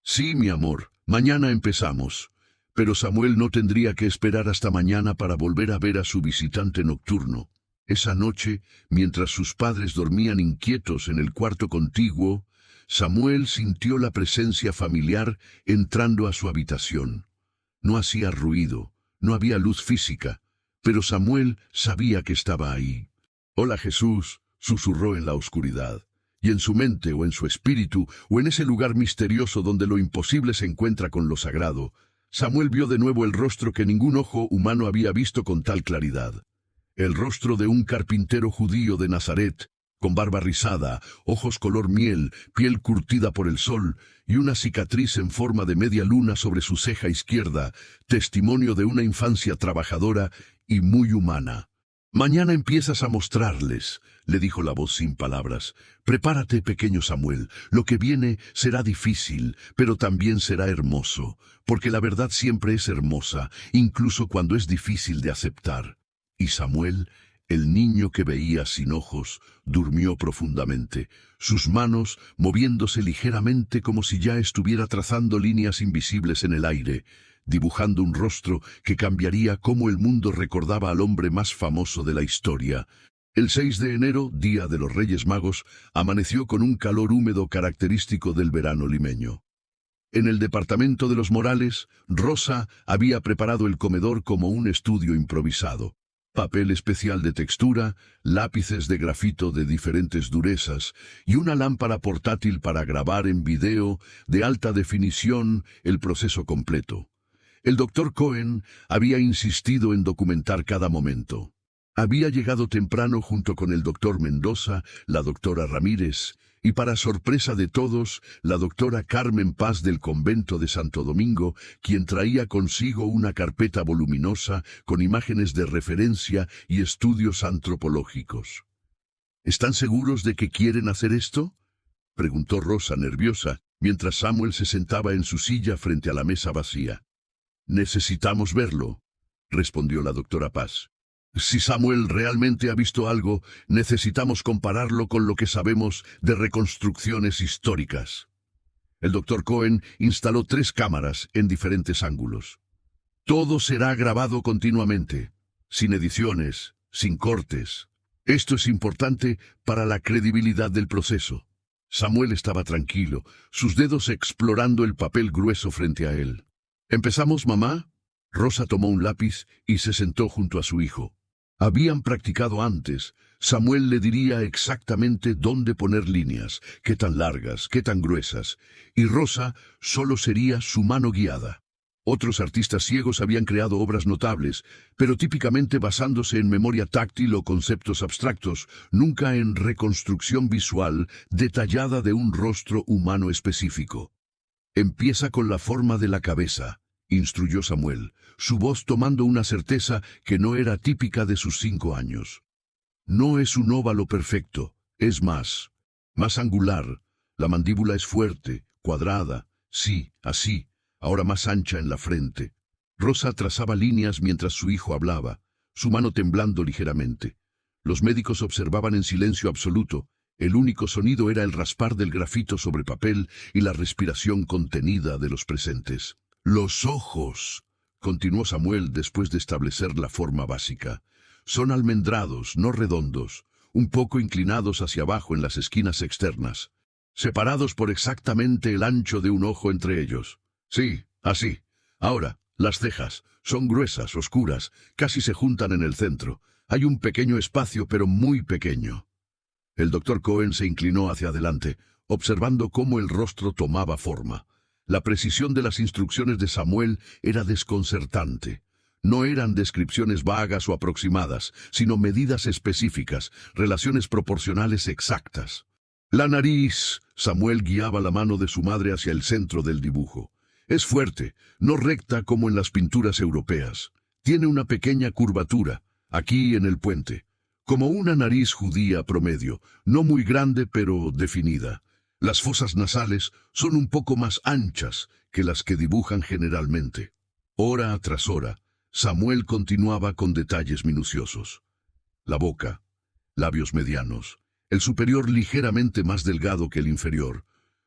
Sí, mi amor, mañana empezamos. Pero Samuel no tendría que esperar hasta mañana para volver a ver a su visitante nocturno. Esa noche, mientras sus padres dormían inquietos en el cuarto contiguo, Samuel sintió la presencia familiar entrando a su habitación. No hacía ruido. No había luz física, pero Samuel sabía que estaba ahí. «Hola, Jesús», susurró en la oscuridad, y en su mente o en su espíritu o en ese lugar misterioso donde lo imposible se encuentra con lo sagrado, Samuel vio de nuevo el rostro que ningún ojo humano había visto con tal claridad. El rostro de un carpintero judío de Nazaret, con barba rizada, ojos color miel, piel curtida por el sol y una cicatriz en forma de media luna sobre su ceja izquierda, testimonio de una infancia trabajadora y muy humana. «Mañana empiezas a mostrarles», le dijo la voz sin palabras. «Prepárate, pequeño Samuel, lo que viene será difícil, pero también será hermoso, porque la verdad siempre es hermosa, incluso cuando es difícil de aceptar». Y Samuel, el niño que veía sin ojos, durmió profundamente, sus manos moviéndose ligeramente como si ya estuviera trazando líneas invisibles en el aire, dibujando un rostro que cambiaría cómo el mundo recordaba al hombre más famoso de la historia. El 6 de enero, día de los Reyes Magos, amaneció con un calor húmedo característico del verano limeño. En el departamento de los Morales, Rosa había preparado el comedor como un estudio improvisado. Papel especial de textura, lápices de grafito de diferentes durezas y una lámpara portátil para grabar en video de alta definición el proceso completo. El doctor Cohen había insistido en documentar cada momento. Había llegado temprano junto con el doctor Mendoza, la doctora Ramírez, y para sorpresa de todos, la doctora Carmen Paz del convento de Santo Domingo, quien traía consigo una carpeta voluminosa con imágenes de referencia y estudios antropológicos. ¿Están seguros de que quieren hacer esto?, preguntó Rosa nerviosa, mientras Samuel se sentaba en su silla frente a la mesa vacía. «Necesitamos verlo», respondió la doctora Paz. «Si Samuel realmente ha visto algo, necesitamos compararlo con lo que sabemos de reconstrucciones históricas». El doctor Cohen instaló 3 cámaras en diferentes ángulos. «Todo será grabado continuamente, sin ediciones, sin cortes. Esto es importante para la credibilidad del proceso». Samuel estaba tranquilo, sus dedos explorando el papel grueso frente a él. «¿Empezamos, mamá?». Rosa tomó un lápiz y se sentó junto a su hijo. Habían practicado antes. Samuel le diría exactamente dónde poner líneas, qué tan largas, qué tan gruesas, y Rosa solo sería su mano guiada. Otros artistas ciegos habían creado obras notables, pero típicamente basándose en memoria táctil o conceptos abstractos, nunca en reconstrucción visual detallada de un rostro humano específico. «Empieza con la forma de la cabeza», instruyó Samuel, su voz tomando una certeza que no era típica de sus 5 años. «No es un óvalo perfecto, es más angular. La mandíbula es fuerte, cuadrada, sí, así, ahora más ancha en la frente». Rosa trazaba líneas mientras su hijo hablaba, su mano temblando ligeramente. Los médicos observaban en silencio absoluto. El único sonido era el raspar del grafito sobre papel y la respiración contenida de los presentes. «Los ojos», continuó Samuel después de establecer la forma básica, «son almendrados, no redondos, un poco inclinados hacia abajo en las esquinas externas. separados por exactamente el ancho de un ojo entre ellos. Sí, así. Ahora, las cejas son gruesas, oscuras, casi se juntan en el centro. Hay un pequeño espacio, pero muy pequeño. El doctor Cohen se inclinó hacia adelante, observando cómo el rostro tomaba forma. La precisión de las instrucciones de Samuel era desconcertante. No eran descripciones vagas o aproximadas, sino medidas específicas, relaciones proporcionales exactas. La nariz. Samuel guiaba la mano de su madre hacia el centro del dibujo. Es fuerte, no recta como en las pinturas europeas. Tiene una pequeña curvatura, aquí en el puente, como una nariz judía promedio, no muy grande pero definida. Las fosas nasales son un poco más anchas que las que dibujan generalmente. Hora tras hora, Samuel continuaba con detalles minuciosos. La boca, labios medianos, el superior ligeramente más delgado que el inferior,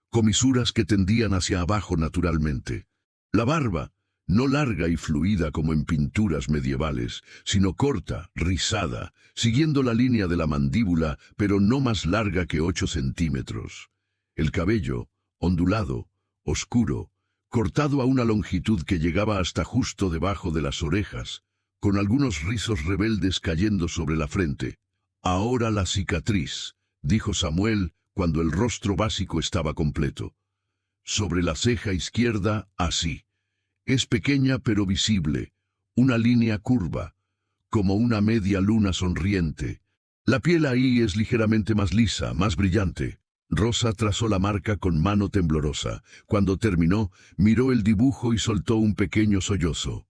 comisuras que tendían hacia abajo naturalmente. La barba, no larga y fluida como en pinturas medievales, sino corta, rizada, siguiendo la línea de la mandíbula, pero no más larga que 8 centímetros. El cabello, ondulado, oscuro, cortado a una longitud que llegaba hasta justo debajo de las orejas, con algunos rizos rebeldes cayendo sobre la frente. Ahora la cicatriz, dijo Samuel cuando el rostro básico estaba completo. Sobre la ceja izquierda, así. Es pequeña pero visible, una línea curva, como una media luna sonriente. La piel ahí es ligeramente más lisa, más brillante. Rosa trazó la marca con mano temblorosa. Cuando terminó, miró el dibujo y soltó un pequeño sollozo.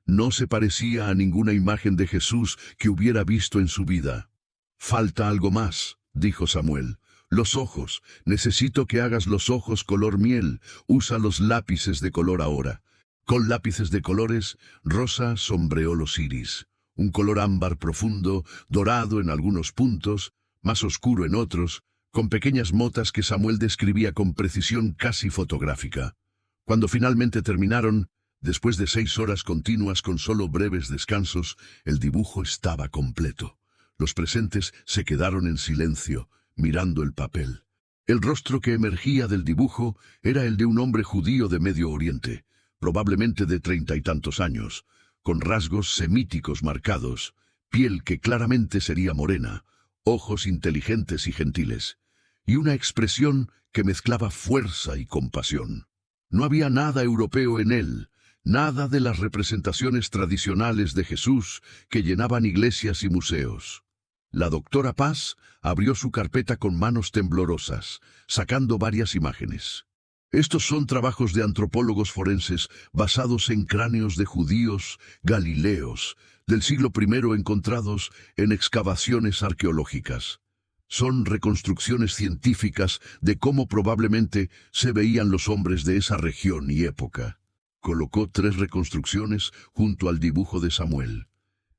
No se parecía a ninguna imagen de Jesús que hubiera visto en su vida. «Falta algo más», dijo Samuel. «Los ojos. Necesito que hagas los ojos color miel. Usa los lápices de color ahora». Con lápices de colores, Rosa sombreó los iris. Un color ámbar profundo, dorado en algunos puntos, más oscuro en otros, con pequeñas motas que Samuel describía con precisión casi fotográfica. Cuando finalmente terminaron, después de 6 horas continuas con solo breves descansos, el dibujo estaba completo. Los presentes se quedaron en silencio, mirando el papel. El rostro que emergía del dibujo era el de un hombre judío de Medio Oriente, probablemente de 30 y tantos años, con rasgos semíticos marcados, piel que claramente sería morena, ojos inteligentes y gentiles, y una expresión que mezclaba fuerza y compasión. No había nada europeo en él, nada de las representaciones tradicionales de Jesús que llenaban iglesias y museos. La doctora Paz abrió su carpeta con manos temblorosas, sacando varias imágenes. Estos son trabajos de antropólogos forenses basados en cráneos de judíos galileos del siglo I encontrados en excavaciones arqueológicas. Son reconstrucciones científicas de cómo probablemente se veían los hombres de esa región y época. Colocó 3 reconstrucciones junto al dibujo de Samuel.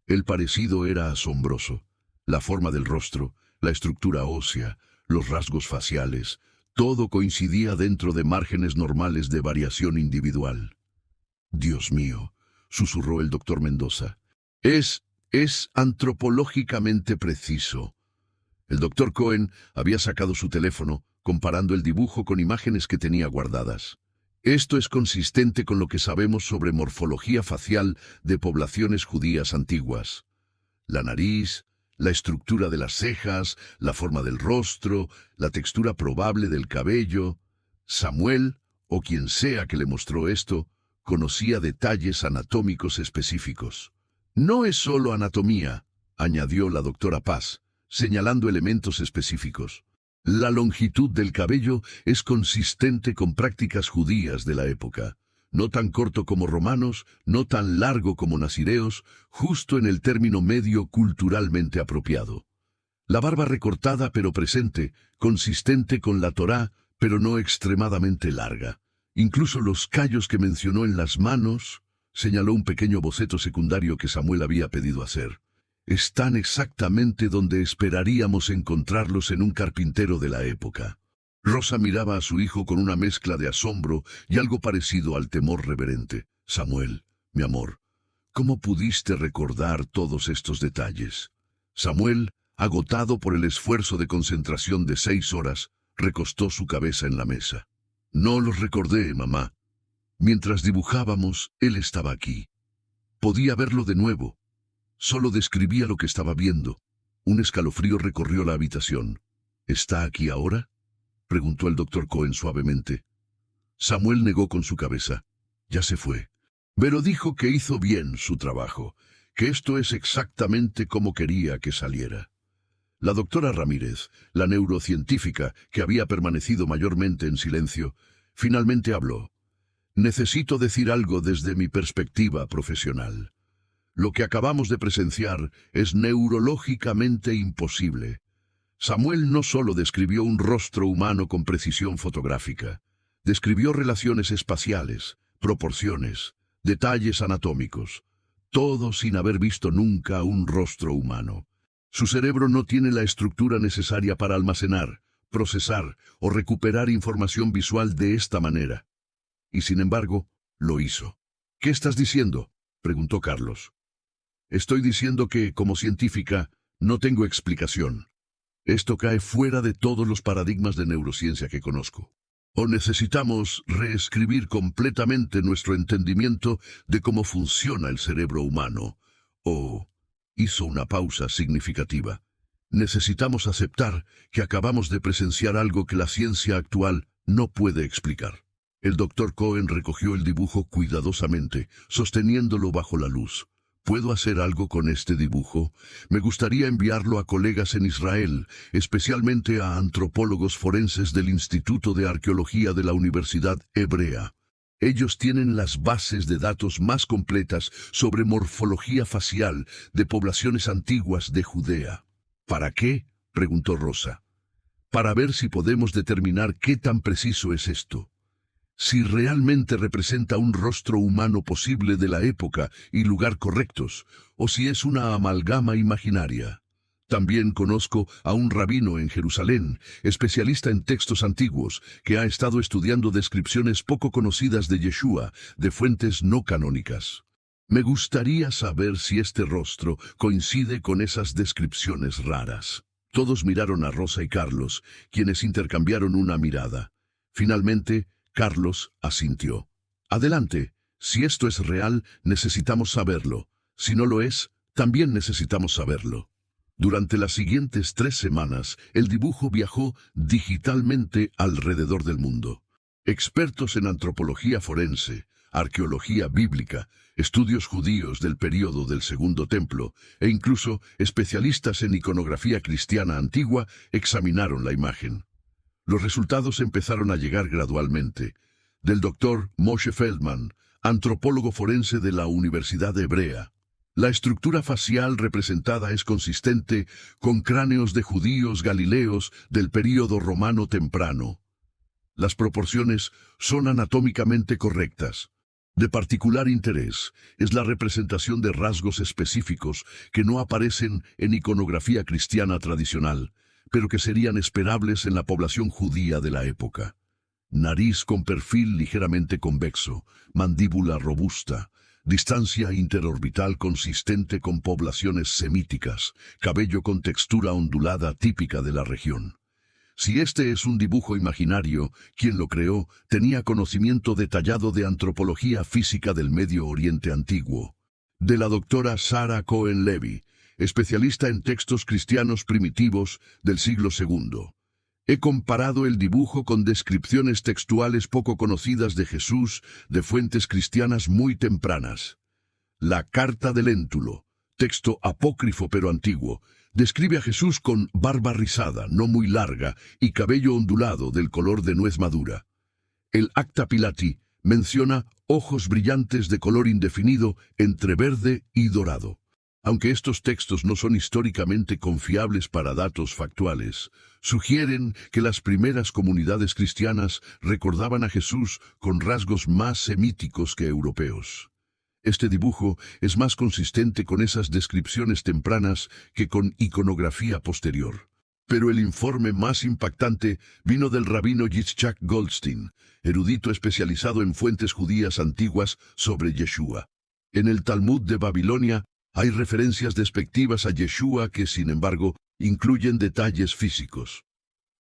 El parecido era asombroso. La forma del rostro, la estructura ósea, los rasgos faciales, todo coincidía dentro de márgenes normales de variación individual. «Dios mío», susurró el doctor Mendoza. Es antropológicamente preciso». El doctor Cohen había sacado su teléfono, comparando el dibujo con imágenes que tenía guardadas. «Esto es consistente con lo que sabemos sobre morfología facial de poblaciones judías antiguas. La nariz, la estructura de las cejas, la forma del rostro, la textura probable del cabello». Samuel, o quien sea que le mostró esto, conocía detalles anatómicos específicos. «No es solo anatomía», añadió la doctora Paz, señalando elementos específicos. «La longitud del cabello es consistente con prácticas judías de la época. No tan corto como romanos, no tan largo como nazireos, justo en el término medio culturalmente apropiado. La barba recortada pero presente, consistente con la Torá, pero no extremadamente larga. Incluso los callos que mencionó en las manos», señaló un pequeño boceto secundario que Samuel había pedido hacer, «están exactamente donde esperaríamos encontrarlos en un carpintero de la época». Rosa miraba a su hijo con una mezcla de asombro y algo parecido al temor reverente. «Samuel, mi amor, ¿cómo pudiste recordar todos estos detalles?». Samuel, agotado por el esfuerzo de concentración de 6 horas, recostó su cabeza en la mesa. No los recordé, mamá. Mientras dibujábamos, él estaba aquí. Podía verlo de nuevo. Solo describía lo que estaba viendo. Un escalofrío recorrió la habitación. ¿Está aquí ahora?, preguntó el doctor Cohen suavemente. Samuel negó con su cabeza. Ya se fue. Pero dijo que hizo bien su trabajo, que esto es exactamente como quería que saliera. La doctora Ramírez, la neurocientífica, que había permanecido mayormente en silencio, finalmente habló. Necesito decir algo desde mi perspectiva profesional. Lo que acabamos de presenciar es neurológicamente imposible. Samuel no solo describió un rostro humano con precisión fotográfica, describió relaciones espaciales, proporciones, detalles anatómicos, todo sin haber visto nunca un rostro humano. Su cerebro no tiene la estructura necesaria para almacenar, procesar o recuperar información visual de esta manera. Y sin embargo, lo hizo. ¿Qué estás diciendo?, preguntó Carlos. Estoy diciendo que, como científica, no tengo explicación. Esto cae fuera de todos los paradigmas de neurociencia que conozco. O necesitamos reescribir completamente nuestro entendimiento de cómo funciona el cerebro humano, o... Hizo una pausa significativa. Necesitamos aceptar que acabamos de presenciar algo que la ciencia actual no puede explicar. El doctor Cohen recogió el dibujo cuidadosamente, sosteniéndolo bajo la luz. ¿Puedo hacer algo con este dibujo? Me gustaría enviarlo a colegas en Israel, especialmente a antropólogos forenses del Instituto de Arqueología de la Universidad Hebrea. Ellos tienen las bases de datos más completas sobre morfología facial de poblaciones antiguas de Judea. ¿Para qué?, preguntó Rosa. Para ver si podemos determinar qué tan preciso es esto. Si realmente representa un rostro humano posible de la época y lugar correctos, o si es una amalgama imaginaria. También conozco a un rabino en Jerusalén, especialista en textos antiguos, que ha estado estudiando descripciones poco conocidas de Yeshua, de fuentes no canónicas. Me gustaría saber si este rostro coincide con esas descripciones raras. Todos miraron a Rosa y Carlos, quienes intercambiaron una mirada. Finalmente, Carlos asintió. Adelante, si esto es real, necesitamos saberlo. Si no lo es, también necesitamos saberlo. Durante las siguientes 3 semanas, el dibujo viajó digitalmente alrededor del mundo. Expertos en antropología forense, arqueología bíblica, estudios judíos del período del Segundo Templo e incluso especialistas en iconografía cristiana antigua examinaron la imagen. Los resultados empezaron a llegar gradualmente. Del doctor Moshe Feldman, antropólogo forense de la Universidad Hebrea. La estructura facial representada es consistente con cráneos de judíos galileos del período romano temprano. Las proporciones son anatómicamente correctas. De particular interés es la representación de rasgos específicos que no aparecen en iconografía cristiana tradicional, pero que serían esperables en la población judía de la época. Nariz con perfil ligeramente convexo, mandíbula robusta, distancia interorbital consistente con poblaciones semíticas, cabello con textura ondulada típica de la región. Si este es un dibujo imaginario, quien lo creó tenía conocimiento detallado de antropología física del Medio Oriente Antiguo. De la doctora Sarah Cohen Levy, especialista en textos cristianos primitivos del siglo II. He comparado el dibujo con descripciones textuales poco conocidas de Jesús de fuentes cristianas muy tempranas. La Carta del Léntulo, texto apócrifo pero antiguo, describe a Jesús con barba rizada, no muy larga, y cabello ondulado del color de nuez madura. El Acta Pilati menciona ojos brillantes de color indefinido entre verde y dorado. Aunque estos textos no son históricamente confiables para datos factuales, sugieren que las primeras comunidades cristianas recordaban a Jesús con rasgos más semíticos que europeos. Este dibujo es más consistente con esas descripciones tempranas que con iconografía posterior. Pero el informe más impactante vino del rabino Yitzhak Goldstein, erudito especializado en fuentes judías antiguas sobre Yeshua. En el Talmud de Babilonia, hay referencias despectivas a Yeshua que, sin embargo, incluyen detalles físicos.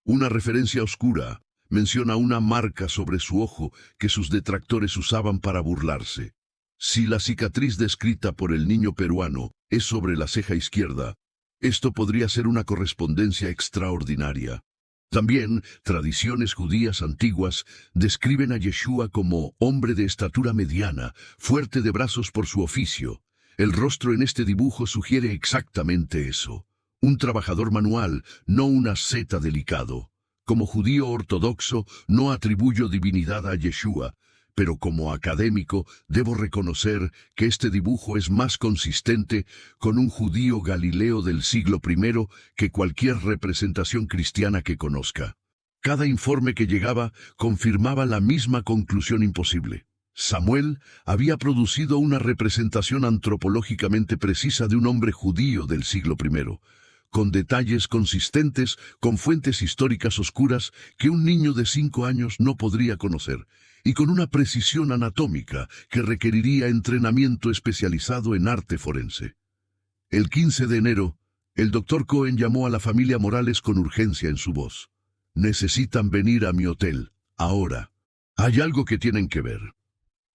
Una referencia oscura menciona una marca sobre su ojo que sus detractores usaban para burlarse. Si la cicatriz descrita por el niño peruano es sobre la ceja izquierda, esto podría ser una correspondencia extraordinaria. También, tradiciones judías antiguas describen a Yeshua como hombre de estatura mediana, fuerte de brazos por su oficio. El rostro en este dibujo sugiere exactamente eso. Un trabajador manual, no un asceta delicado. Como judío ortodoxo, no atribuyo divinidad a Yeshua, pero como académico debo reconocer que este dibujo es más consistente con un judío galileo del siglo I que cualquier representación cristiana que conozca. Cada informe que llegaba confirmaba la misma conclusión imposible. Samuel había producido una representación antropológicamente precisa de un hombre judío del siglo I, con detalles consistentes, con fuentes históricas oscuras que un niño de 5 años no podría conocer, y con una precisión anatómica que requeriría entrenamiento especializado en arte forense. El 15 de enero, el doctor Cohen llamó a la familia Morales con urgencia en su voz. «Necesitan venir a mi hotel, ahora. Hay algo que tienen que ver».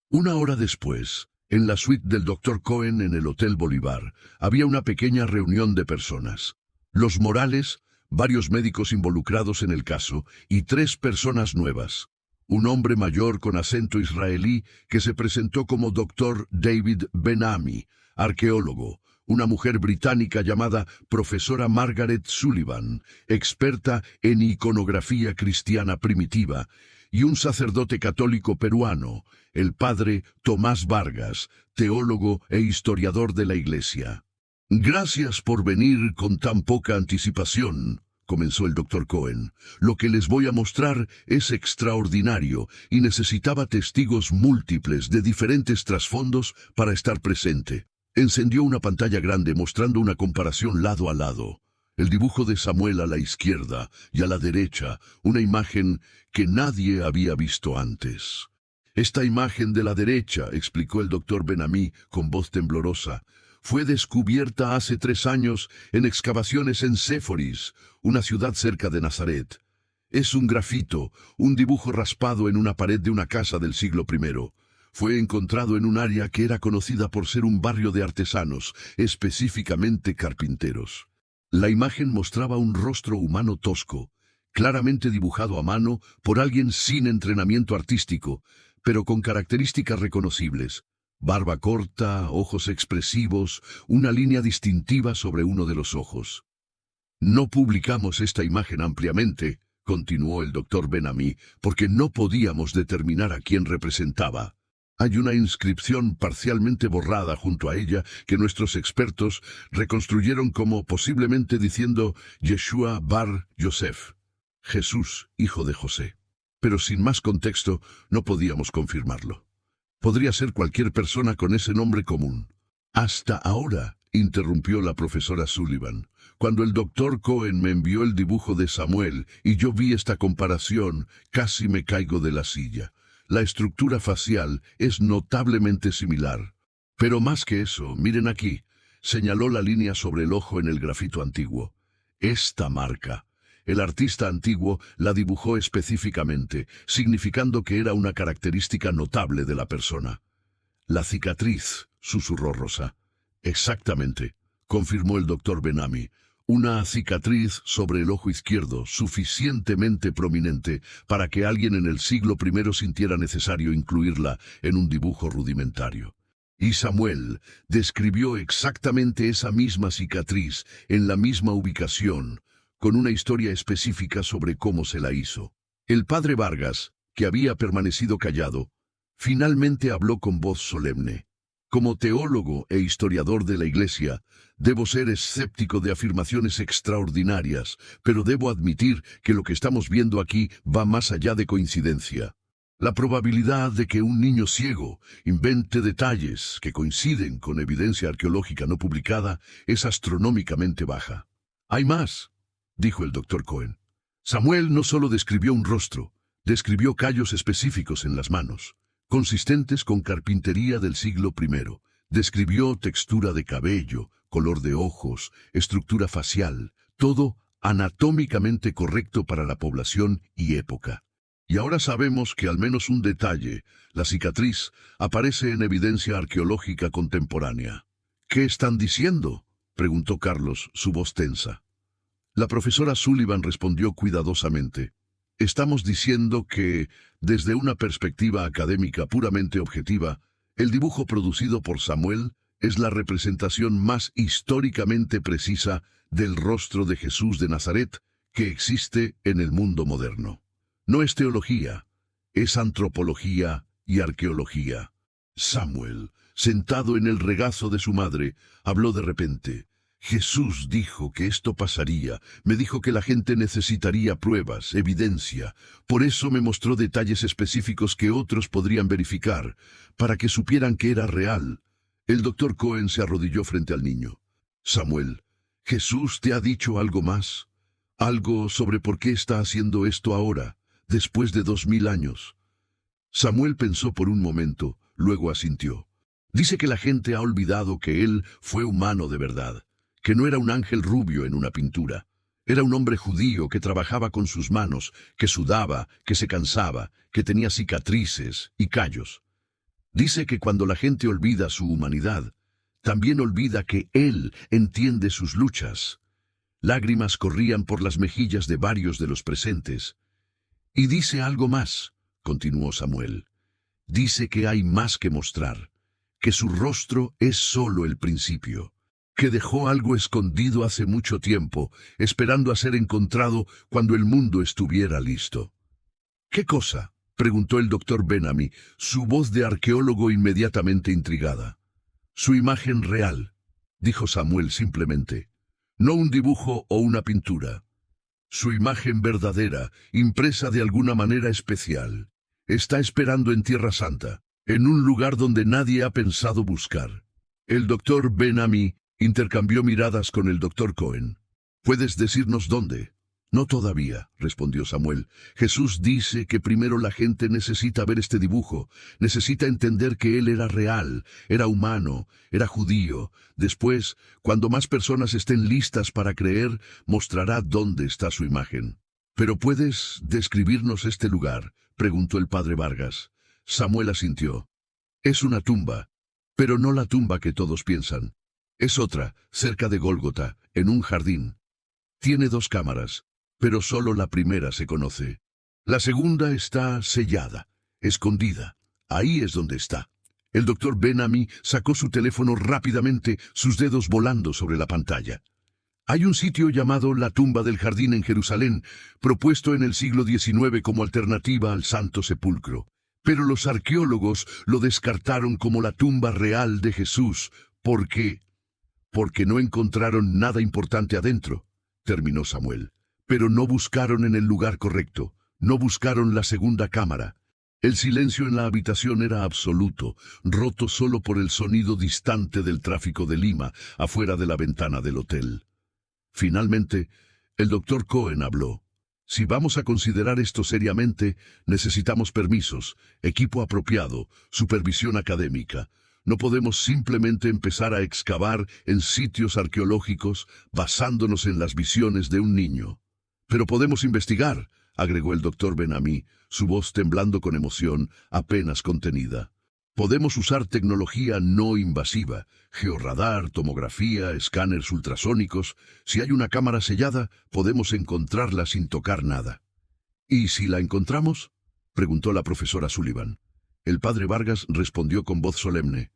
Una hora después, en la suite del doctor Cohen en el Hotel Bolívar, había una pequeña reunión de personas. Los Morales, varios médicos involucrados en el caso, y 3 personas nuevas. Un hombre mayor con acento israelí que se presentó como Dr. David Ben-Ami, arqueólogo, una mujer británica llamada profesora Margaret Sullivan, experta en iconografía cristiana primitiva, y un sacerdote católico peruano, el padre Tomás Vargas, teólogo e historiador de la Iglesia. «Gracias por venir con tan poca anticipación», comenzó el doctor Cohen. «Lo que les voy a mostrar es extraordinario y necesitaba testigos múltiples de diferentes trasfondos para estar presente». Encendió una pantalla grande mostrando una comparación lado a lado. El dibujo de Samuel a la izquierda y a la derecha, una imagen que nadie había visto antes. «Esta imagen de la derecha», explicó el doctor Ben-Ami con voz temblorosa, «fue descubierta hace 3 años en excavaciones en Séforis, una ciudad cerca de Nazaret. Es un grafito, un dibujo raspado en una pared de una casa del siglo I. Fue encontrado en un área que era conocida por ser un barrio de artesanos, específicamente carpinteros». La imagen mostraba un rostro humano tosco, claramente dibujado a mano por alguien sin entrenamiento artístico, pero con características reconocibles. Barba corta, ojos expresivos, una línea distintiva sobre uno de los ojos. «No publicamos esta imagen ampliamente», continuó el doctor Ben-Ami, «porque no podíamos determinar a quién representaba. Hay una inscripción parcialmente borrada junto a ella que nuestros expertos reconstruyeron como posiblemente diciendo Yeshua Bar Yosef, Jesús, hijo de José. Pero sin más contexto no podíamos confirmarlo. Podría ser cualquier persona con ese nombre común». «Hasta ahora», interrumpió la profesora Sullivan, «cuando el doctor Cohen me envió el dibujo de Samuel y yo vi esta comparación, casi me caigo de la silla. La estructura facial es notablemente similar. Pero más que eso, miren aquí», señaló la línea sobre el ojo en el grafito antiguo. «Esta marca. El artista antiguo la dibujó específicamente, significando que era una característica notable de la persona». «La cicatriz», susurró Rosa. «Exactamente», confirmó el doctor Ben-Ami. «Una cicatriz sobre el ojo izquierdo suficientemente prominente para que alguien en el siglo I sintiera necesario incluirla en un dibujo rudimentario. Y Samuel describió exactamente esa misma cicatriz en la misma ubicación, con una historia específica sobre cómo se la hizo». El padre Vargas, que había permanecido callado, finalmente habló con voz solemne. «Como teólogo e historiador de la Iglesia, debo ser escéptico de afirmaciones extraordinarias, pero debo admitir que lo que estamos viendo aquí va más allá de coincidencia. La probabilidad de que un niño ciego invente detalles que coinciden con evidencia arqueológica no publicada es astronómicamente baja». «Hay más», dijo el doctor Cohen. «Samuel no solo describió un rostro, describió callos específicos en las manos, consistentes con carpintería del siglo I. Describió textura de cabello, color de ojos, estructura facial, todo anatómicamente correcto para la población y época. Y ahora sabemos que al menos un detalle, la cicatriz, aparece en evidencia arqueológica contemporánea. ¿Qué están diciendo?, preguntó Carlos, su voz tensa. La profesora Sullivan respondió cuidadosamente. Estamos diciendo que, desde una perspectiva académica puramente objetiva, el dibujo producido por Samuel es la representación más históricamente precisa del rostro de Jesús de Nazaret que existe en el mundo moderno. No es teología, es antropología y arqueología. Samuel, sentado en el regazo de su madre, habló de repente. Jesús dijo que esto pasaría, me dijo que la gente necesitaría pruebas, evidencia. Por eso me mostró detalles específicos que otros podrían verificar, para que supieran que era real. El doctor Cohen se arrodilló frente al niño. Samuel, ¿Jesús te ha dicho algo más? ¿Algo sobre por qué está haciendo esto ahora, después de 2000 años? Samuel pensó por un momento, luego asintió. Dice que la gente ha olvidado que él fue humano de verdad, que no era un ángel rubio en una pintura. Era un hombre judío que trabajaba con sus manos, que sudaba, que se cansaba, que tenía cicatrices y callos. Dice que cuando la gente olvida su humanidad, también olvida que él entiende sus luchas. Lágrimas corrían por las mejillas de varios de los presentes. Y dice algo más, continuó Samuel. Dice que hay más que mostrar, que su rostro es solo el principio, que dejó algo escondido hace mucho tiempo, esperando a ser encontrado cuando el mundo estuviera listo. ¿Qué cosa?, preguntó el doctor Ben-Ami, su voz de arqueólogo inmediatamente intrigada. Su imagen real, dijo Samuel simplemente. No un dibujo o una pintura. Su imagen verdadera, impresa de alguna manera especial. Está esperando en Tierra Santa, en un lugar donde nadie ha pensado buscar. El doctor Ben-Ami intercambió miradas con el doctor Cohen. ¿Puedes decirnos dónde? No todavía, respondió Samuel. Jesús dice que primero la gente necesita ver este dibujo, necesita entender que él era real, era humano, era judío. Después, cuando más personas estén listas para creer, mostrará dónde está su imagen. ¿Pero puedes describirnos este lugar?, preguntó el padre Vargas. Samuel asintió. Es una tumba, pero no la tumba que todos piensan. Es otra, cerca de Gólgota, en un jardín. Tiene 2 cámaras, pero solo la primera se conoce. La segunda está sellada, escondida. Ahí es donde está. El doctor Ben-Ami sacó su teléfono rápidamente, sus dedos volando sobre la pantalla. Hay un sitio llamado la Tumba del Jardín en Jerusalén, propuesto en el siglo XIX como alternativa al Santo Sepulcro. Pero los arqueólogos lo descartaron como la tumba real de Jesús, porque no encontraron nada importante adentro, terminó Samuel. Pero no buscaron en el lugar correcto, no buscaron la segunda cámara. El silencio en la habitación era absoluto, roto solo por el sonido distante del tráfico de Lima, afuera de la ventana del hotel. Finalmente, el doctor Cohen habló. Si vamos a considerar esto seriamente, necesitamos permisos, equipo apropiado, supervisión académica. No podemos simplemente empezar a excavar en sitios arqueológicos basándonos en las visiones de un niño. Pero podemos investigar, agregó el doctor Ben-Ami, su voz temblando con emoción, apenas contenida. Podemos usar tecnología no invasiva, georradar, tomografía, escáneres ultrasónicos. Si hay una cámara sellada, podemos encontrarla sin tocar nada. ¿Y si la encontramos?, preguntó la profesora Sullivan. El padre Vargas respondió con voz solemne.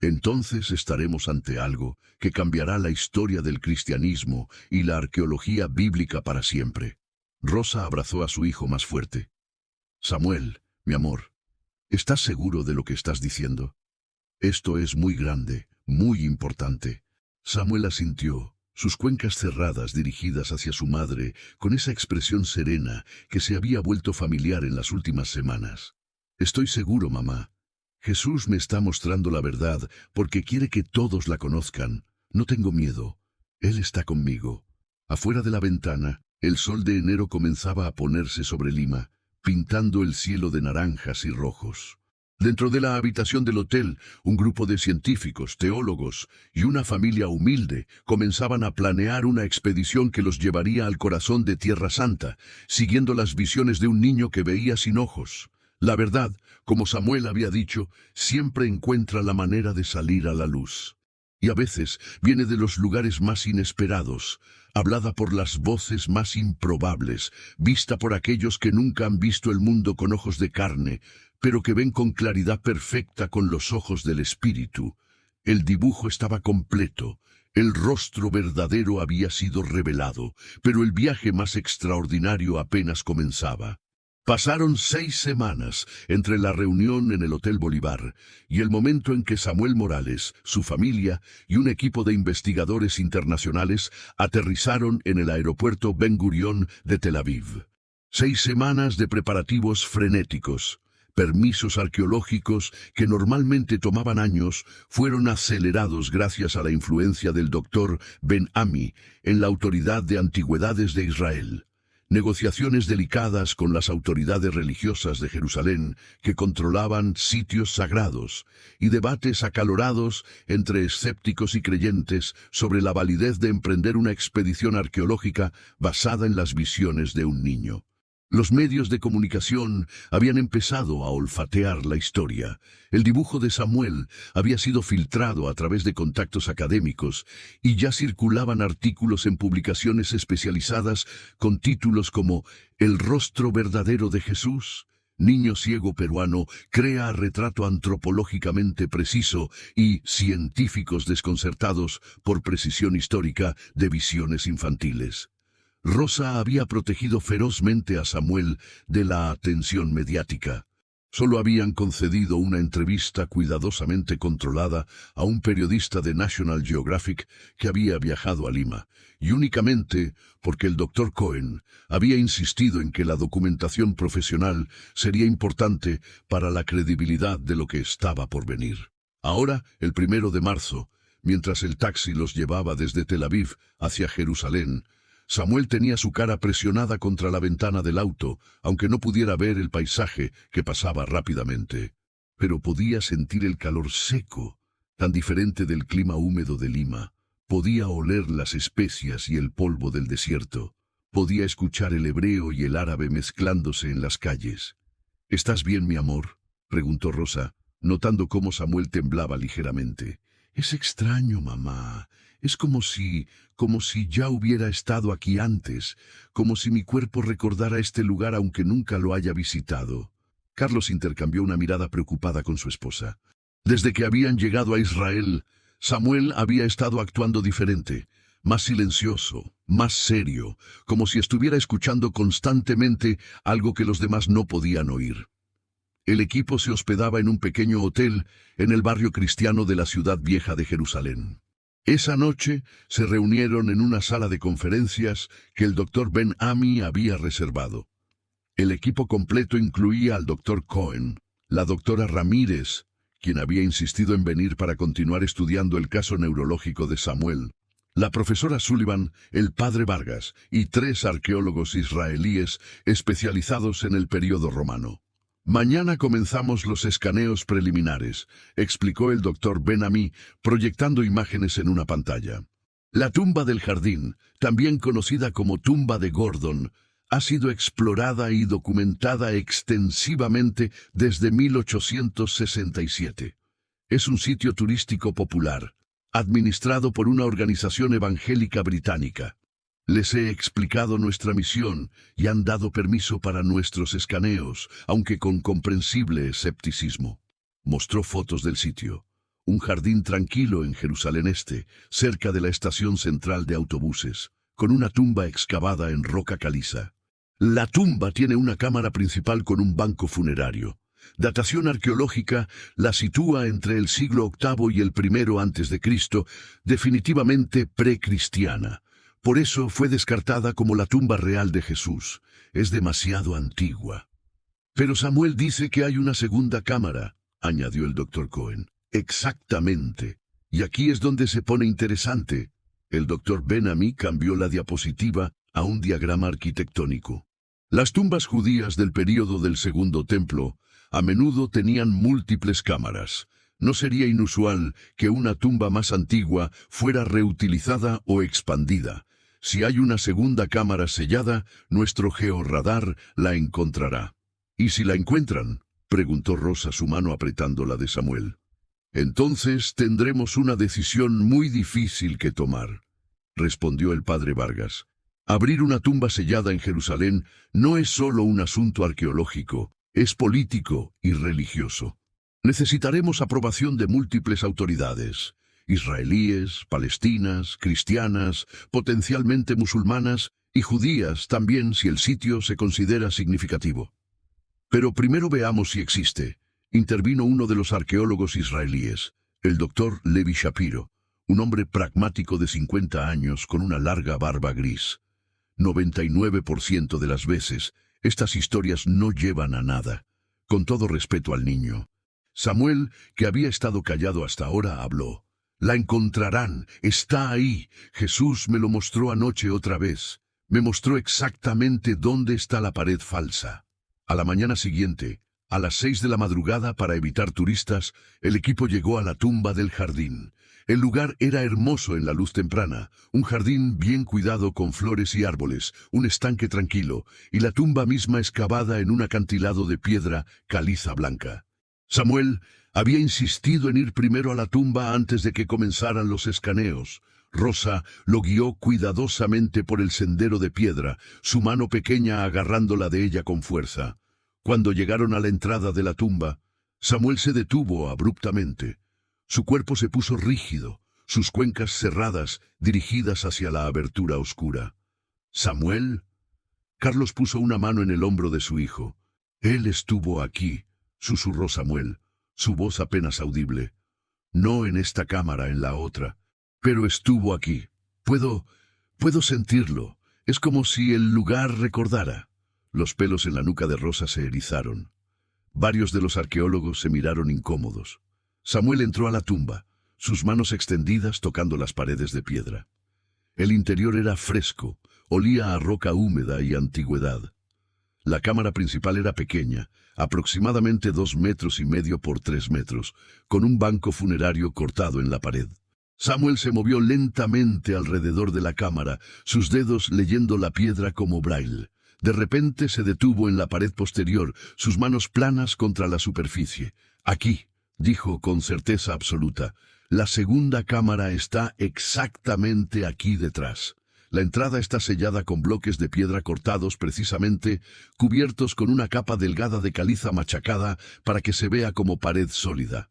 Entonces estaremos ante algo que cambiará la historia del cristianismo y la arqueología bíblica para siempre. Rosa abrazó a su hijo más fuerte. Samuel, mi amor, ¿estás seguro de lo que estás diciendo? Esto es muy grande, muy importante. Samuel asintió, sus cuencas cerradas dirigidas hacia su madre, con esa expresión serena que se había vuelto familiar en las últimas semanas. Estoy seguro, mamá. Jesús me está mostrando la verdad porque quiere que todos la conozcan. No tengo miedo. Él está conmigo. Afuera de la ventana, el sol de enero comenzaba a ponerse sobre Lima, pintando el cielo de naranjas y rojos. Dentro de la habitación del hotel, un grupo de científicos, teólogos y una familia humilde comenzaban a planear una expedición que los llevaría al corazón de Tierra Santa, siguiendo las visiones de un niño que veía sin ojos. La verdad, como Samuel había dicho, siempre encuentra la manera de salir a la luz. Y a veces viene de los lugares más inesperados, hablada por las voces más improbables, vista por aquellos que nunca han visto el mundo con ojos de carne, pero que ven con claridad perfecta con los ojos del espíritu. El dibujo estaba completo, el rostro verdadero había sido revelado, pero el viaje más extraordinario apenas comenzaba. Pasaron 6 semanas entre la reunión en el Hotel Bolívar y el momento en que Samuel Morales, su familia y un equipo de investigadores internacionales aterrizaron en el aeropuerto Ben Gurión de Tel Aviv. 6 semanas de preparativos frenéticos. Permisos arqueológicos que normalmente tomaban años fueron acelerados gracias a la influencia del doctor Ben-Ami en la Autoridad de Antigüedades de Israel. Negociaciones delicadas con las autoridades religiosas de Jerusalén que controlaban sitios sagrados y debates acalorados entre escépticos y creyentes sobre la validez de emprender una expedición arqueológica basada en las visiones de un niño. Los medios de comunicación habían empezado a olfatear la historia. El dibujo de Samuel había sido filtrado a través de contactos académicos y ya circulaban artículos en publicaciones especializadas con títulos como «El rostro verdadero de Jesús», «Niño ciego peruano crea retrato antropológicamente preciso» y «Científicos desconcertados por precisión histórica de visiones infantiles». Rosa había protegido ferozmente a Samuel de la atención mediática. Solo habían concedido una entrevista cuidadosamente controlada a un periodista de National Geographic que había viajado a Lima, y únicamente porque el Dr. Cohen había insistido en que la documentación profesional sería importante para la credibilidad de lo que estaba por venir. Ahora, el 1 de marzo, mientras el taxi los llevaba desde Tel Aviv hacia Jerusalén, Samuel tenía su cara presionada contra la ventana del auto, aunque no pudiera ver el paisaje que pasaba rápidamente. Pero podía sentir el calor seco, tan diferente del clima húmedo de Lima. Podía oler las especias y el polvo del desierto. Podía escuchar el hebreo y el árabe mezclándose en las calles. «¿Estás bien, mi amor?», preguntó Rosa, notando cómo Samuel temblaba ligeramente. «Es extraño, mamá. Es como si ya hubiera estado aquí antes, como si mi cuerpo recordara este lugar aunque nunca lo haya visitado». Carlos intercambió una mirada preocupada con su esposa. Desde que habían llegado a Israel, Samuel había estado actuando diferente, más silencioso, más serio, como si estuviera escuchando constantemente algo que los demás no podían oír. El equipo se hospedaba en un pequeño hotel en el barrio cristiano de la ciudad vieja de Jerusalén. Esa noche se reunieron en una sala de conferencias que el Dr. Ben-Ami había reservado. El equipo completo incluía al Dr. Cohen, la doctora Ramírez, quien había insistido en venir para continuar estudiando el caso neurológico de Samuel, la profesora Sullivan, el padre Vargas y 3 arqueólogos israelíes especializados en el período romano. «Mañana comenzamos los escaneos preliminares», explicó el Dr. Ben-Ami, proyectando imágenes en una pantalla. La tumba del jardín, también conocida como tumba de Gordon, ha sido explorada y documentada extensivamente desde 1867. Es un sitio turístico popular, administrado por una organización evangélica británica. Les he explicado nuestra misión y han dado permiso para nuestros escaneos, aunque con comprensible escepticismo. Mostró fotos del sitio. Un jardín tranquilo en Jerusalén Este, cerca de la estación central de autobuses, con una tumba excavada en roca caliza. La tumba tiene una cámara principal con un banco funerario. Datación arqueológica la sitúa entre el siglo VIII y el I a.C., definitivamente precristiana. Por eso fue descartada como la tumba real de Jesús. Es demasiado antigua. «Pero Samuel dice que hay una segunda cámara», añadió el Dr. Cohen. «Exactamente. Y aquí es donde se pone interesante». El Dr. Ben-Ami cambió la diapositiva a un diagrama arquitectónico. Las tumbas judías del período del Segundo Templo A menudo tenían múltiples cámaras. No sería inusual que una tumba más antigua fuera reutilizada o expandida. Si hay una segunda cámara sellada, nuestro georradar la encontrará. ¿Y si la encuentran?, preguntó Rosa, su mano apretando la de Samuel. Entonces tendremos una decisión muy difícil que tomar, respondió el padre Vargas. Abrir una tumba sellada en Jerusalén no es solo un asunto arqueológico, es político y religioso. Necesitaremos aprobación de múltiples autoridades, israelíes, palestinas, cristianas, potencialmente musulmanas y judías también si el sitio se considera significativo. Pero primero veamos si existe, intervino uno de los arqueólogos israelíes, el doctor Levi Shapiro, un hombre pragmático de 50 años con una larga barba gris. 99% de las veces, estas historias no llevan a nada. Con todo respeto al niño. Samuel, que había estado callado hasta ahora, habló. La encontrarán, está ahí. Jesús me lo mostró anoche otra vez. Me mostró exactamente dónde está la pared falsa. A la mañana siguiente, a las 6 de la madrugada, para evitar turistas, el equipo llegó a la tumba del jardín. El lugar era hermoso en la luz temprana, un jardín bien cuidado con flores y árboles, un estanque tranquilo, y la tumba misma excavada en un acantilado de piedra caliza blanca. Samuel había insistido en ir primero a la tumba antes de que comenzaran los escaneos. Rosa lo guió cuidadosamente por el sendero de piedra, su mano pequeña agarrándola de ella con fuerza. Cuando llegaron a la entrada de la tumba, Samuel se detuvo abruptamente. Su cuerpo se puso rígido, sus cuencas cerradas, dirigidas hacia la abertura oscura. «¿Samuel?» Carlos puso una mano en el hombro de su hijo. «Él estuvo aquí», susurró Samuel, su voz apenas audible. «No en esta cámara, en la otra. Pero estuvo aquí. Puedo sentirlo. Es como si el lugar recordara». Los pelos en la nuca de Rosa se erizaron. Varios de los arqueólogos se miraron incómodos. Samuel entró a la tumba, sus manos extendidas tocando las paredes de piedra. El interior era fresco, olía a roca húmeda y antigüedad. La cámara principal era pequeña, aproximadamente 2,5 metros por 3 metros, con un banco funerario cortado en la pared. Samuel se movió lentamente alrededor de la cámara, sus dedos leyendo la piedra como braille. De repente se detuvo en la pared posterior, sus manos planas contra la superficie. «Aquí», dijo con certeza absoluta, «la segunda cámara está exactamente aquí detrás. La entrada está sellada con bloques de piedra cortados precisamente, cubiertos con una capa delgada de caliza machacada para que se vea como pared sólida.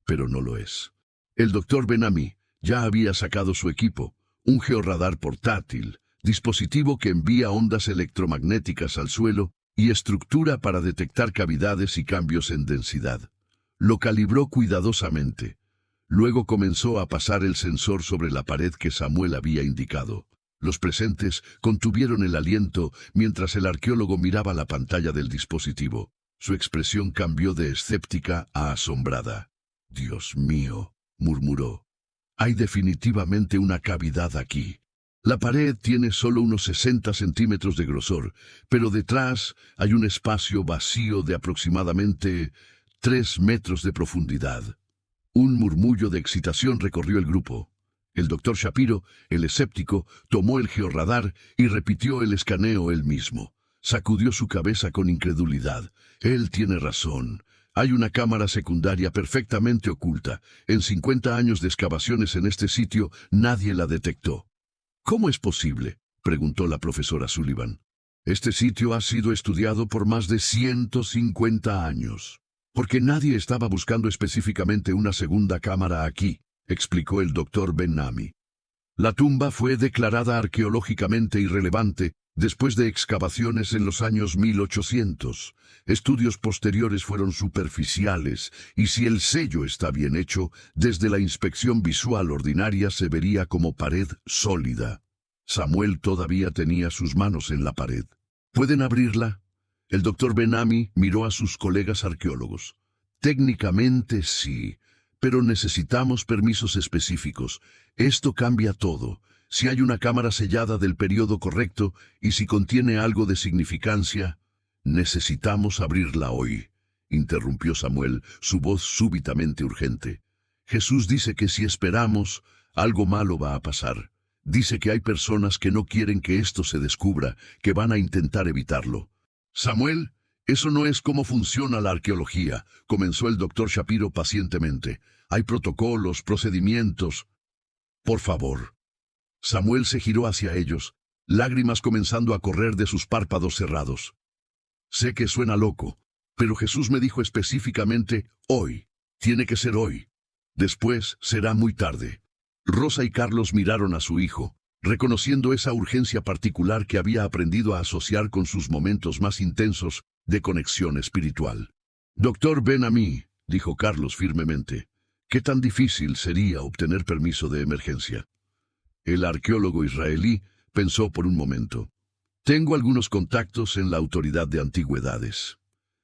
Pero no lo es». El doctor Ben-Ami ya había sacado su equipo, un georradar portátil, dispositivo que envía ondas electromagnéticas al suelo y estructura para detectar cavidades y cambios en densidad. Lo calibró cuidadosamente. Luego comenzó a pasar el sensor sobre la pared que Samuel había indicado. Los presentes contuvieron el aliento mientras el arqueólogo miraba la pantalla del dispositivo. Su expresión cambió de escéptica a asombrada. «Dios mío», murmuró. «Hay definitivamente una cavidad aquí. La pared tiene solo unos 60 centímetros de grosor, pero detrás hay un espacio vacío de aproximadamente 3 metros de profundidad». Un murmullo de excitación recorrió el grupo. El doctor Shapiro, el escéptico, tomó el georradar y repitió el escaneo él mismo. Sacudió su cabeza con incredulidad. «Él tiene razón. Hay una cámara secundaria perfectamente oculta. En 50 años de excavaciones en este sitio, nadie la detectó». «¿Cómo es posible?», preguntó la profesora Sullivan. «Este sitio ha sido estudiado por más de 150 años. Porque nadie estaba buscando específicamente una segunda cámara aquí», explicó el doctor Ben-Ami. «La tumba fue declarada arqueológicamente irrelevante después de excavaciones en los años 1800. Estudios posteriores fueron superficiales, y si el sello está bien hecho, desde la inspección visual ordinaria se vería como pared sólida». Samuel todavía tenía sus manos en la pared. «¿Pueden abrirla?». El doctor Ben-Ami miró a sus colegas arqueólogos. «Técnicamente sí, pero necesitamos permisos específicos. Esto cambia todo. Si hay una cámara sellada del periodo correcto y si contiene algo de significancia, necesitamos abrirla hoy». interrumpió Samuel, su voz súbitamente urgente. Jesús dice que si esperamos, algo malo va a pasar. Dice que hay personas que no quieren que esto se descubra, que van a intentar evitarlo. Samuel, eso no es cómo funciona la arqueología, comenzó el doctor Shapiro pacientemente. Hay protocolos, procedimientos. Por favor. Samuel se giró hacia ellos, lágrimas comenzando a correr de sus párpados cerrados. Sé que suena loco, pero Jesús me dijo específicamente, hoy. Tiene que ser hoy. Después será muy tarde. Rosa y Carlos miraron a su hijo, reconociendo esa urgencia particular que había aprendido a asociar con sus momentos más intensos de conexión espiritual. Doctor Ben-Ami, dijo Carlos firmemente, ¿qué tan difícil sería obtener permiso de emergencia? El arqueólogo israelí pensó por un momento. Tengo algunos contactos en la Autoridad de Antigüedades.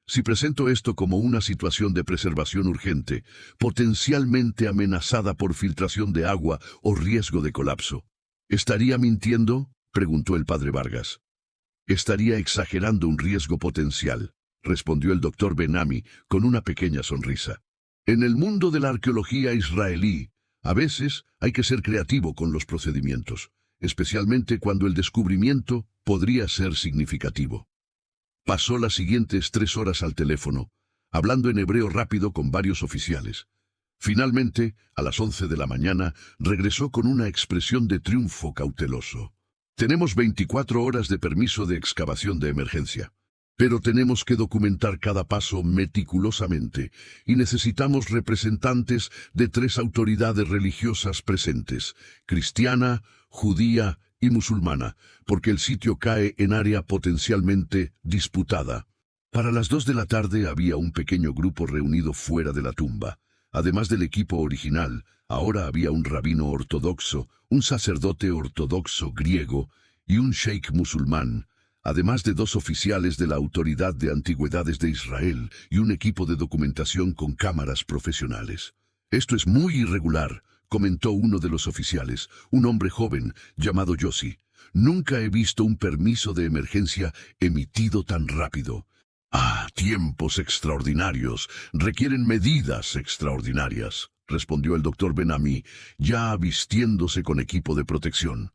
Si presento esto como una situación de preservación urgente, potencialmente amenazada por filtración de agua o riesgo de colapso, ¿estaría mintiendo?, preguntó el padre Vargas. Estaría exagerando un riesgo potencial, respondió el doctor Ben-Ami con una pequeña sonrisa. En el mundo de la arqueología israelí, a veces hay que ser creativo con los procedimientos, especialmente cuando el descubrimiento podría ser significativo. Pasó las siguientes 3 horas al teléfono, hablando en hebreo rápido con varios oficiales. Finalmente, a las 11 de la mañana, regresó con una expresión de triunfo cauteloso. Tenemos 24 horas de permiso de excavación de emergencia, pero tenemos que documentar cada paso meticulosamente y necesitamos representantes de 3 autoridades religiosas presentes, cristiana, judía y musulmana, porque el sitio cae en área potencialmente disputada. Para las 2 de la tarde había un pequeño grupo reunido fuera de la tumba. Además del equipo original, ahora había un rabino ortodoxo, un sacerdote ortodoxo griego y un sheik musulmán, además de 2 oficiales de la Autoridad de Antigüedades de Israel y un equipo de documentación con cámaras profesionales. Esto es muy irregular, comentó uno de los oficiales, un hombre joven llamado Yossi. Nunca he visto un permiso de emergencia emitido tan rápido. Tiempos extraordinarios requieren medidas extraordinarias, respondió el doctor Ben-Ami, ya vistiéndose con equipo de protección.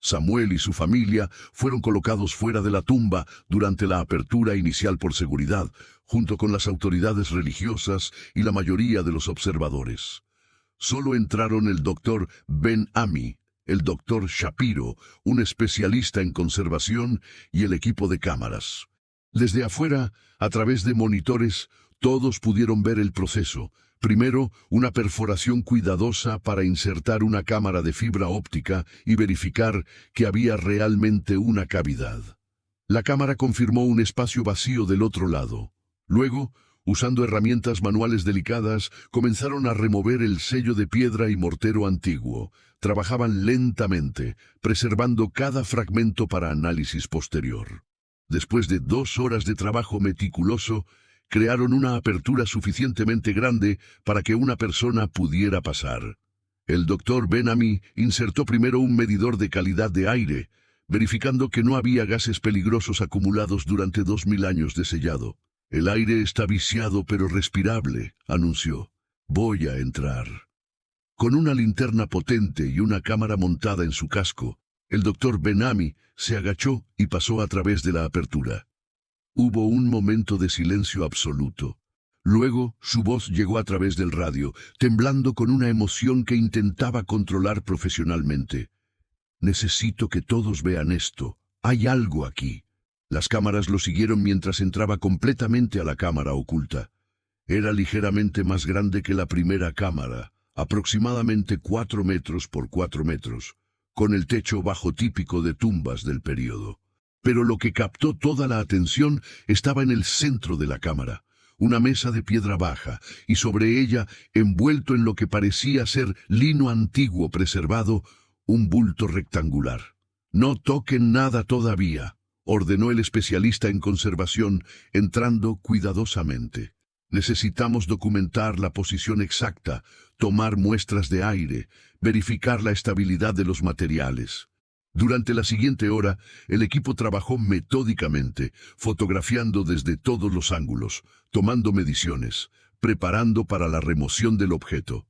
Samuel y su familia fueron colocados fuera de la tumba durante la apertura inicial por seguridad, junto con las autoridades religiosas y la mayoría de los observadores. Solo entraron el doctor Ben-Ami, el doctor Shapiro, un especialista en conservación, y el equipo de cámaras. Desde afuera, a través de monitores, todos pudieron ver el proceso. Primero, una perforación cuidadosa para insertar una cámara de fibra óptica y verificar que había realmente una cavidad. La cámara confirmó un espacio vacío del otro lado. Luego, usando herramientas manuales delicadas, comenzaron a remover el sello de piedra y mortero antiguo. Trabajaban lentamente, preservando cada fragmento para análisis posterior. Después de 2 horas de trabajo meticuloso, crearon una apertura suficientemente grande para que una persona pudiera pasar. El doctor Ben-Ami insertó primero un medidor de calidad de aire, verificando que no había gases peligrosos acumulados durante 2000 años de sellado. El aire está viciado pero respirable, anunció. Voy a entrar. Con una linterna potente y una cámara montada en su casco, el doctor Ben-Ami se agachó y pasó a través de la apertura. Hubo un momento de silencio absoluto. Luego, su voz llegó a través del radio, temblando con una emoción que intentaba controlar profesionalmente. Necesito que todos vean esto. Hay algo aquí. Las cámaras lo siguieron mientras entraba completamente a la cámara oculta. Era ligeramente más grande que la primera cámara, aproximadamente 4 metros por 4 metros, con el techo bajo típico de tumbas del período. Pero lo que captó toda la atención estaba en el centro de la cámara, una mesa de piedra baja, y sobre ella, envuelto en lo que parecía ser lino antiguo preservado, un bulto rectangular. No toquen nada todavía, ordenó el especialista en conservación, entrando cuidadosamente. Necesitamos documentar la posición exacta, tomar muestras de aire, verificar la estabilidad de los materiales. Durante la siguiente hora, el equipo trabajó metódicamente, fotografiando desde todos los ángulos, tomando mediciones, preparando para la remoción del objeto.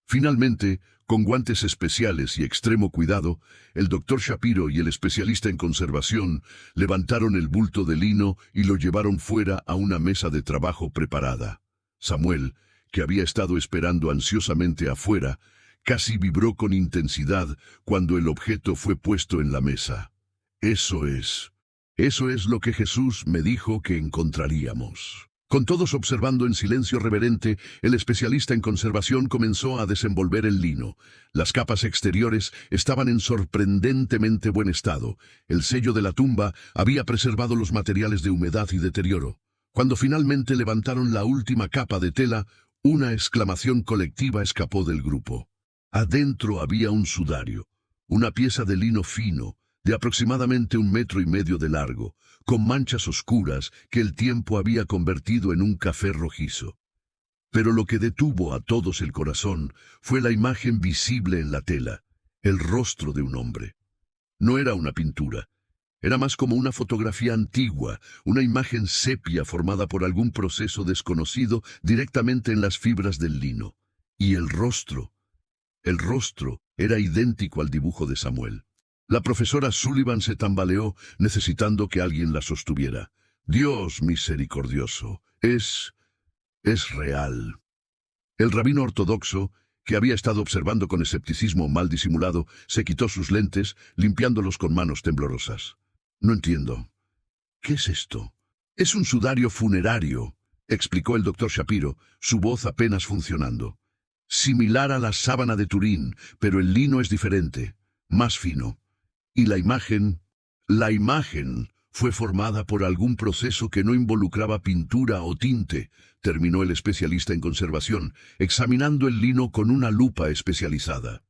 Finalmente, con guantes especiales y extremo cuidado, el doctor Shapiro y el especialista en conservación levantaron el bulto de lino y lo llevaron fuera a una mesa de trabajo preparada. Samuel, que había estado esperando ansiosamente afuera, casi vibró con intensidad cuando el objeto fue puesto en la mesa. Eso es lo que Jesús me dijo que encontraríamos. Con todos observando en silencio reverente, el especialista en conservación comenzó a desenvolver el lino. Las capas exteriores estaban en sorprendentemente buen estado. El sello de la tumba había preservado los materiales de humedad y deterioro. Cuando finalmente levantaron la última capa de tela, una exclamación colectiva escapó del grupo. Adentro había un sudario, una pieza de lino fino, de aproximadamente 1,5 metros de largo, con manchas oscuras que el tiempo había convertido en un café rojizo. Pero lo que detuvo a todos el corazón fue la imagen visible en la tela, el rostro de un hombre. No era una pintura, era más como una fotografía antigua, una imagen sepia formada por algún proceso desconocido directamente en las fibras del lino. Y el rostro era idéntico al dibujo de Samuel. La profesora Sullivan se tambaleó, necesitando que alguien la sostuviera. Dios misericordioso, es real. El rabino ortodoxo, que había estado observando con escepticismo mal disimulado, se quitó sus lentes, limpiándolos con manos temblorosas. No entiendo. ¿Qué es esto? Es un sudario funerario, explicó el doctor Shapiro, su voz apenas funcionando. Similar a la sábana de Turín, pero el lino es diferente, más fino. Y la imagen fue formada por algún proceso que no involucraba pintura o tinte, terminó el especialista en conservación, examinando el lino con una lupa especializada.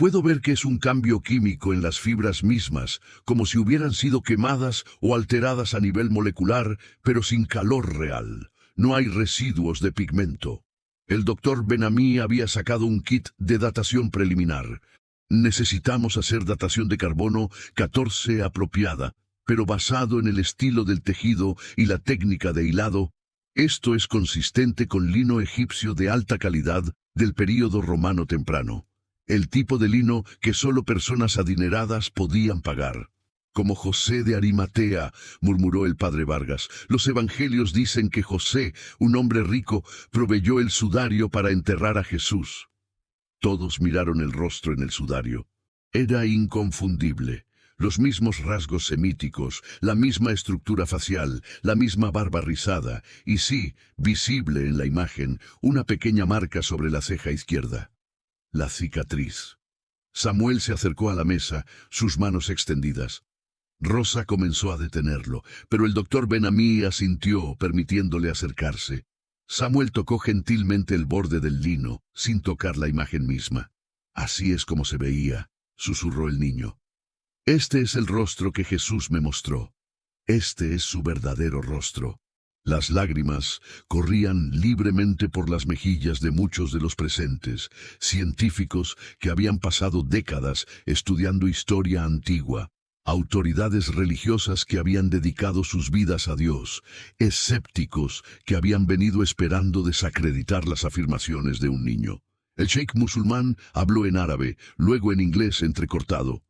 Puedo ver que es un cambio químico en las fibras mismas, como si hubieran sido quemadas o alteradas a nivel molecular, pero sin calor real. No hay residuos de pigmento. El doctor Ben-Ami había sacado un kit de datación preliminar. Necesitamos hacer datación de carbono 14 apropiada, pero basado en el estilo del tejido y la técnica de hilado. Esto es consistente con lino egipcio de alta calidad del período romano temprano. El tipo de lino que solo personas adineradas podían pagar. Como José de Arimatea, murmuró el padre Vargas. Los evangelios dicen que José, un hombre rico, proveyó el sudario para enterrar a Jesús. Todos miraron el rostro en el sudario. Era inconfundible. Los mismos rasgos semíticos, la misma estructura facial, la misma barba rizada, y sí, visible en la imagen, una pequeña marca sobre la ceja izquierda. La cicatriz. Samuel se acercó a la mesa, sus manos extendidas. Rosa comenzó a detenerlo, pero el doctor Ben-Ami asintió, permitiéndole acercarse. Samuel tocó gentilmente el borde del lino, sin tocar la imagen misma. Así es como se veía, susurró el niño. Este es el rostro que Jesús me mostró. Este es su verdadero rostro. Las lágrimas corrían libremente por las mejillas de muchos de los presentes, científicos que habían pasado décadas estudiando historia antigua, autoridades religiosas que habían dedicado sus vidas a Dios, escépticos que habían venido esperando desacreditar las afirmaciones de un niño. El sheik musulmán habló en árabe, luego en inglés entrecortado.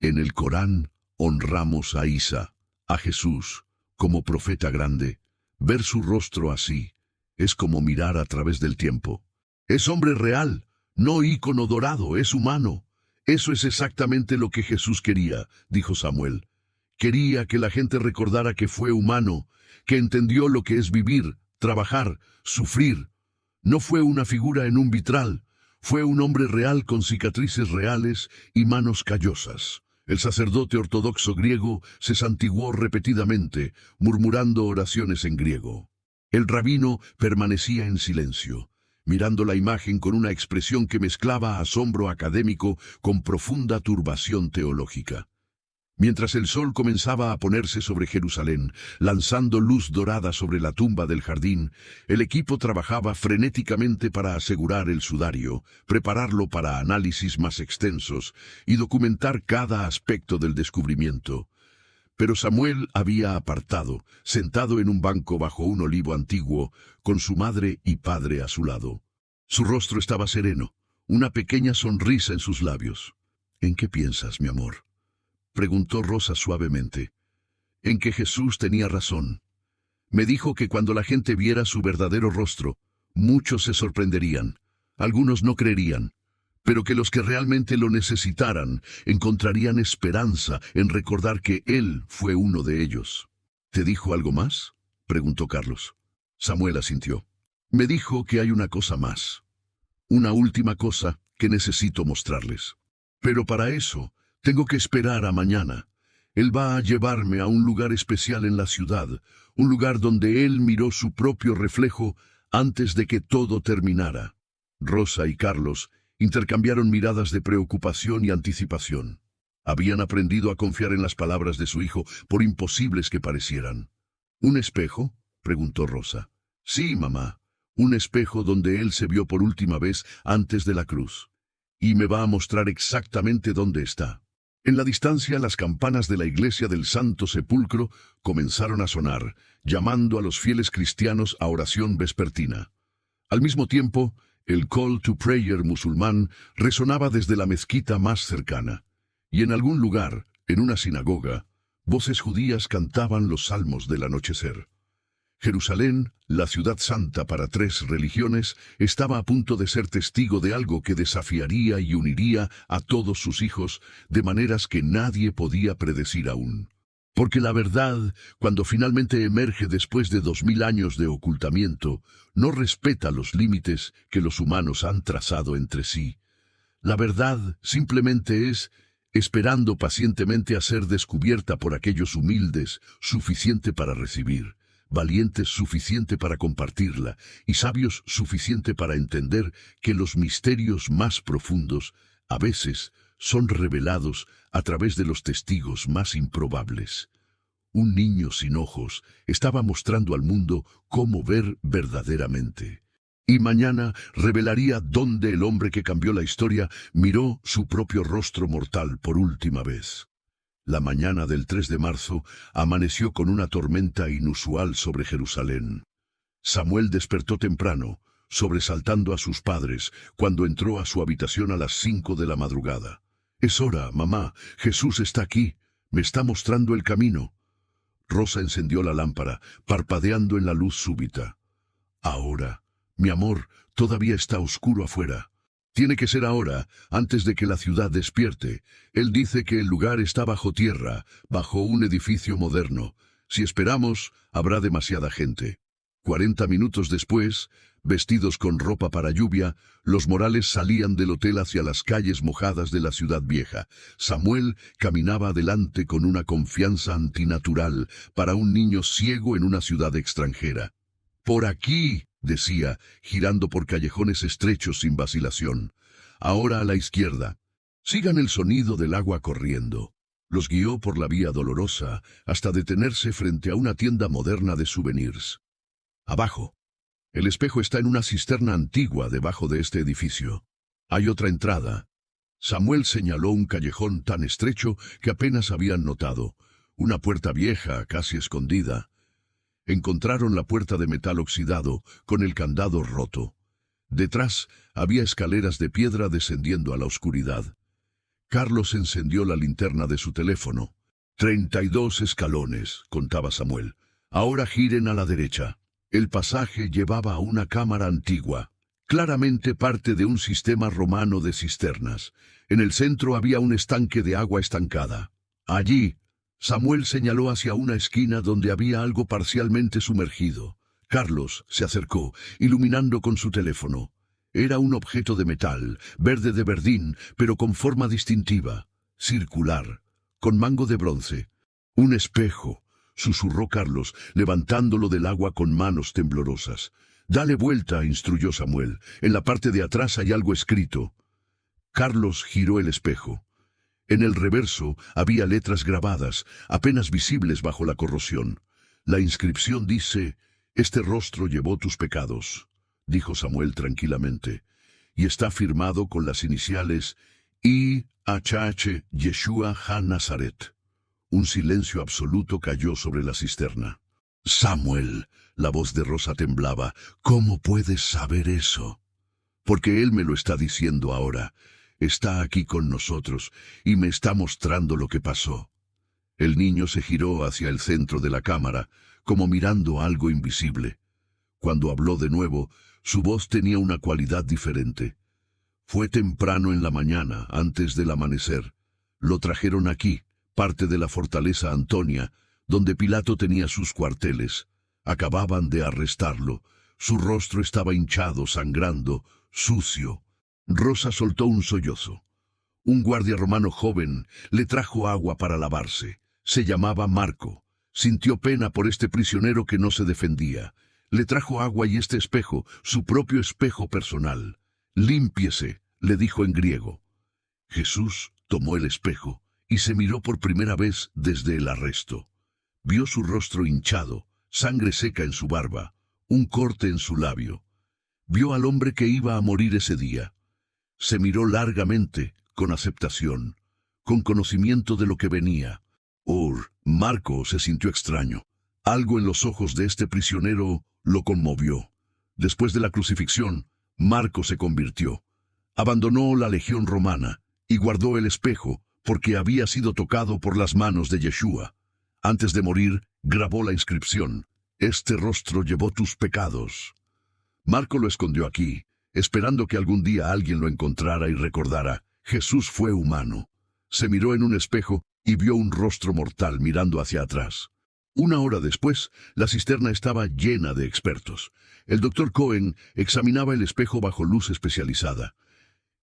En el Corán honramos a Isa, a Jesús, como profeta grande. Ver su rostro así es como mirar a través del tiempo. Es hombre real, no ícono dorado, es humano. Eso es exactamente lo que Jesús quería, dijo Samuel. Quería que la gente recordara que fue humano, que entendió lo que es vivir, trabajar, sufrir. No fue una figura en un vitral, fue un hombre real con cicatrices reales y manos callosas. El sacerdote ortodoxo griego se santiguó repetidamente, murmurando oraciones en griego. El rabino permanecía en silencio, mirando la imagen con una expresión que mezclaba asombro académico con profunda turbación teológica. Mientras el sol comenzaba a ponerse sobre Jerusalén, lanzando luz dorada sobre la tumba del jardín, el equipo trabajaba frenéticamente para asegurar el sudario, prepararlo para análisis más extensos y documentar cada aspecto del descubrimiento. Pero Samuel había apartado, sentado en un banco bajo un olivo antiguo, con su madre y padre a su lado. Su rostro estaba sereno, una pequeña sonrisa en sus labios. «¿En qué piensas, mi amor?», preguntó Rosa suavemente. «En que Jesús tenía razón. Me dijo que cuando la gente viera su verdadero rostro, muchos se sorprenderían, algunos no creerían, pero que los que realmente lo necesitaran encontrarían esperanza en recordar que Él fue uno de ellos». «¿Te dijo algo más?», preguntó Carlos. Samuel asintió. «Me dijo que hay una cosa más. Una última cosa que necesito mostrarles. Pero para eso tengo que esperar a mañana. Él va a llevarme a un lugar especial en la ciudad, un lugar donde Él miró su propio reflejo antes de que todo terminara». Rosa y Carlos intercambiaron miradas de preocupación y anticipación. Habían aprendido a confiar en las palabras de su hijo, por imposibles que parecieran. «¿Un espejo?», preguntó Rosa. «Sí, mamá, un espejo donde Él se vio por última vez antes de la cruz. Y me va a mostrar exactamente dónde está». En la distancia, las campanas de la iglesia del Santo Sepulcro comenzaron a sonar, llamando a los fieles cristianos a oración vespertina. Al mismo tiempo, el call to prayer musulmán resonaba desde la mezquita más cercana, y en algún lugar, en una sinagoga, voces judías cantaban los salmos del anochecer. Jerusalén, la ciudad santa para 3 religiones, estaba a punto de ser testigo de algo que desafiaría y uniría a todos sus hijos de maneras que nadie podía predecir aún. Porque la verdad, cuando finalmente emerge después de 2000 años de ocultamiento, no respeta los límites que los humanos han trazado entre sí. La verdad simplemente es, esperando pacientemente a ser descubierta por aquellos humildes, suficiente para recibir, valientes suficiente para compartirla y sabios suficiente para entender que los misterios más profundos, a veces, son revelados a través de los testigos más improbables. Un niño sin ojos estaba mostrando al mundo cómo ver verdaderamente. Y mañana revelaría dónde el hombre que cambió la historia miró su propio rostro mortal por última vez. La mañana del 3 de marzo amaneció con una tormenta inusual sobre Jerusalén. Samuel despertó temprano, sobresaltando a sus padres, cuando entró a su habitación a las 5 de la madrugada. «Es hora, mamá. Jesús está aquí. Me está mostrando el camino». Rosa encendió la lámpara, parpadeando en la luz súbita. «Ahora, mi amor, todavía está oscuro afuera. Tiene que ser ahora, antes de que la ciudad despierte. Él dice que el lugar está bajo tierra, bajo un edificio moderno. Si esperamos, habrá demasiada gente». 40 minutos después, vestidos con ropa para lluvia, los Morales salían del hotel hacia las calles mojadas de la ciudad vieja. Samuel caminaba adelante con una confianza antinatural para un niño ciego en una ciudad extranjera. «Por aquí», decía, girando por callejones estrechos sin vacilación. «Ahora a la izquierda. Sigan el sonido del agua corriendo». Los guió por la vía dolorosa hasta detenerse frente a una tienda moderna de souvenirs. «Abajo. El espejo está en una cisterna antigua debajo de este edificio. Hay otra entrada». Samuel señaló un callejón tan estrecho que apenas habían notado. Una puerta vieja, casi escondida. Encontraron la puerta de metal oxidado, con el candado roto. Detrás había escaleras de piedra descendiendo a la oscuridad. Carlos encendió la linterna de su teléfono. 32 escalones, contaba Samuel. Ahora giren a la derecha. El pasaje llevaba a una cámara antigua, claramente parte de un sistema romano de cisternas. En el centro había un estanque de agua estancada. Allí, Samuel señaló hacia una esquina donde había algo parcialmente sumergido. Carlos se acercó, iluminando con su teléfono. Era un objeto de metal, verde de verdín, pero con forma distintiva, circular, con mango de bronce. «Un espejo», susurró Carlos, levantándolo del agua con manos temblorosas. «Dale vuelta», instruyó Samuel. «En la parte de atrás hay algo escrito». Carlos giró el espejo. En el reverso había letras grabadas, apenas visibles bajo la corrosión. La inscripción dice: «Este rostro llevó tus pecados», dijo Samuel tranquilamente, y está firmado con las iniciales I.H.H. Yeshua ha-Nazaret. Un silencio absoluto cayó sobre la cisterna. «Samuel», la voz de Rosa temblaba, «¿cómo puedes saber eso?» «Porque él me lo está diciendo ahora. Está aquí con nosotros y me está mostrando lo que pasó». El niño se giró hacia el centro de la cámara, como mirando algo invisible. Cuando habló de nuevo, su voz tenía una cualidad diferente. «Fue temprano en la mañana, antes del amanecer. Lo trajeron aquí, parte de la fortaleza Antonia, donde Pilato tenía sus cuarteles. Acababan de arrestarlo. Su rostro estaba hinchado, sangrando, sucio». Rosa soltó un sollozo. Un guardia romano joven le trajo agua para lavarse. Se llamaba Marco. Sintió pena por este prisionero que no se defendía. Le trajo agua y este espejo, su propio espejo personal. «Límpiese», le dijo en griego. Jesús tomó el espejo y se miró por primera vez desde el arresto. Vio su rostro hinchado, sangre seca en su barba, un corte en su labio. Vio al hombre que iba a morir ese día. Se miró largamente, con aceptación, con conocimiento de lo que venía. Marco se sintió extraño. Algo en los ojos de este prisionero lo conmovió. Después de la crucifixión, Marco se convirtió. Abandonó la legión romana y guardó el espejo porque había sido tocado por las manos de Yeshua. Antes de morir, grabó la inscripción: «Este rostro llevó tus pecados». Marco lo escondió aquí, esperando que algún día alguien lo encontrara y recordara: Jesús fue humano. Se miró en un espejo y vio un rostro mortal mirando hacia atrás. Una hora después, la cisterna estaba llena de expertos. El doctor Cohen examinaba el espejo bajo luz especializada.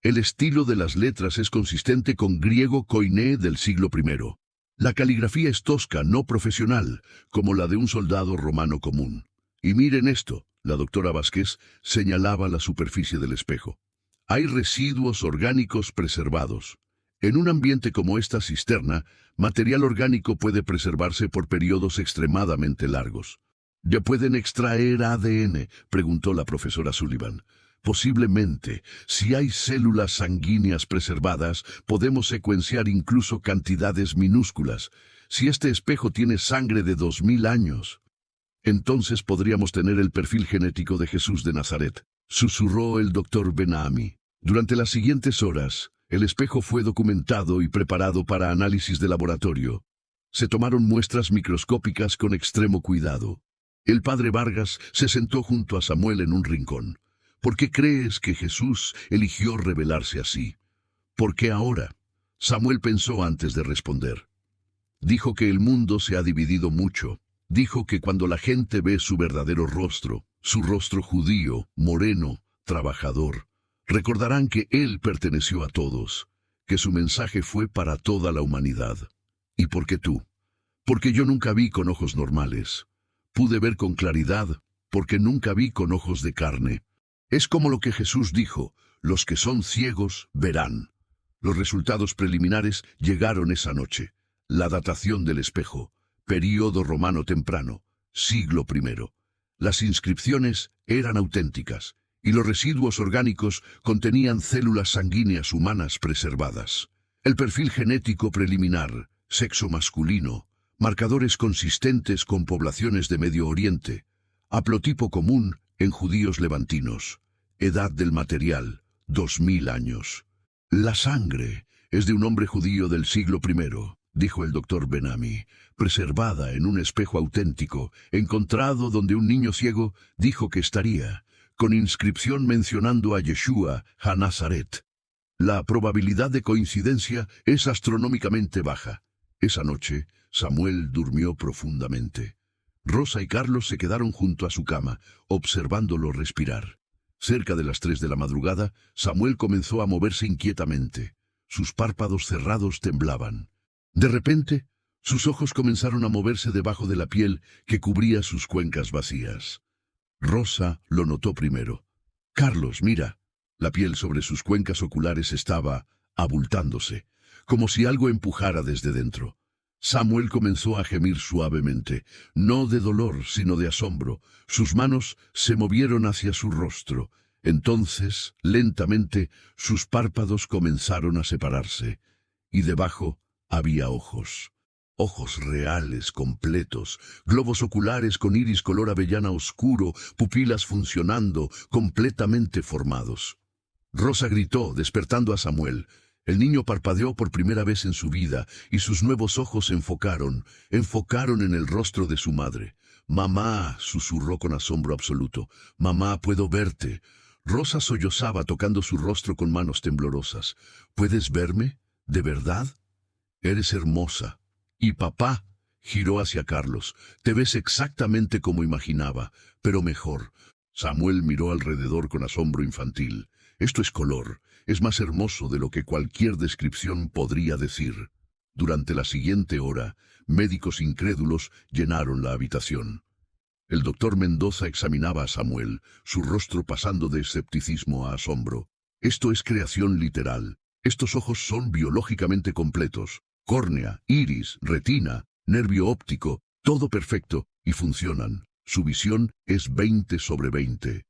El estilo de las letras es consistente con griego koiné del siglo I. La caligrafía es tosca, no profesional, como la de un soldado romano común. Y miren esto, la doctora Vázquez señalaba la superficie del espejo. Hay residuos orgánicos preservados. En un ambiente como esta cisterna, material orgánico puede preservarse por periodos extremadamente largos. ¿Ya pueden extraer ADN?, preguntó la profesora Sullivan. Posiblemente, si hay células sanguíneas preservadas, podemos secuenciar incluso cantidades minúsculas. Si este espejo tiene sangre de 2000 años, entonces podríamos tener el perfil genético de Jesús de Nazaret, susurró el doctor Ben-Ami. Durante las siguientes horas, el espejo fue documentado y preparado para análisis de laboratorio. Se tomaron muestras microscópicas con extremo cuidado. El padre Vargas se sentó junto a Samuel en un rincón. ¿Por qué crees que Jesús eligió revelarse así? ¿Por qué ahora? Samuel pensó antes de responder. Dijo que el mundo se ha dividido mucho. Dijo que cuando la gente ve su verdadero rostro, su rostro judío, moreno, trabajador, recordarán que él perteneció a todos, que su mensaje fue para toda la humanidad. ¿Y por qué tú? Porque yo nunca vi con ojos normales. Pude ver con claridad, porque nunca vi con ojos de carne. Es como lo que Jesús dijo: los que son ciegos verán. Los resultados preliminares llegaron esa noche. La datación del espejo, período romano temprano, siglo I. Las inscripciones eran auténticas, y los residuos orgánicos contenían células sanguíneas humanas preservadas. El perfil genético preliminar, sexo masculino, marcadores consistentes con poblaciones de Medio Oriente, haplotipo común en judíos levantinos, edad del material, 2000 años. La sangre es de un hombre judío del siglo I, dijo el doctor Ben-Ami, preservada en un espejo auténtico, encontrado donde un niño ciego dijo que estaría, con inscripción mencionando a Yeshua ha-Nazaret. La probabilidad de coincidencia es astronómicamente baja. Esa noche, Samuel durmió profundamente. Rosa y Carlos se quedaron junto a su cama, observándolo respirar. Cerca de las 3 de la madrugada, Samuel comenzó a moverse inquietamente. Sus párpados cerrados temblaban. De repente, sus ojos comenzaron a moverse debajo de la piel que cubría sus cuencas vacías. Rosa lo notó primero. «Carlos, mira». La piel sobre sus cuencas oculares estaba abultándose, como si algo empujara desde dentro. Samuel comenzó a gemir suavemente, no de dolor, sino de asombro. Sus manos se movieron hacia su rostro. Entonces, lentamente, sus párpados comenzaron a separarse, y debajo había ojos. Ojos reales, completos, globos oculares con iris color avellana oscuro, pupilas funcionando, completamente formados. Rosa gritó, despertando a Samuel. El niño parpadeó por primera vez en su vida, y sus nuevos ojos se enfocaron en el rostro de su madre. «Mamá», susurró con asombro absoluto, «mamá, puedo verte». Rosa sollozaba tocando su rostro con manos temblorosas. «¿Puedes verme? ¿De verdad? Eres hermosa». Y papá giró hacia Carlos. «Te ves exactamente como imaginaba, pero mejor». Samuel miró alrededor con asombro infantil. «Esto es color. Es más hermoso de lo que cualquier descripción podría decir». Durante la siguiente hora, médicos incrédulos llenaron la habitación. El doctor Mendoza examinaba a Samuel, su rostro pasando de escepticismo a asombro. «Esto es creación literal. Estos ojos son biológicamente completos. Córnea, iris, retina, nervio óptico, todo perfecto, y funcionan. Su visión es 20/20.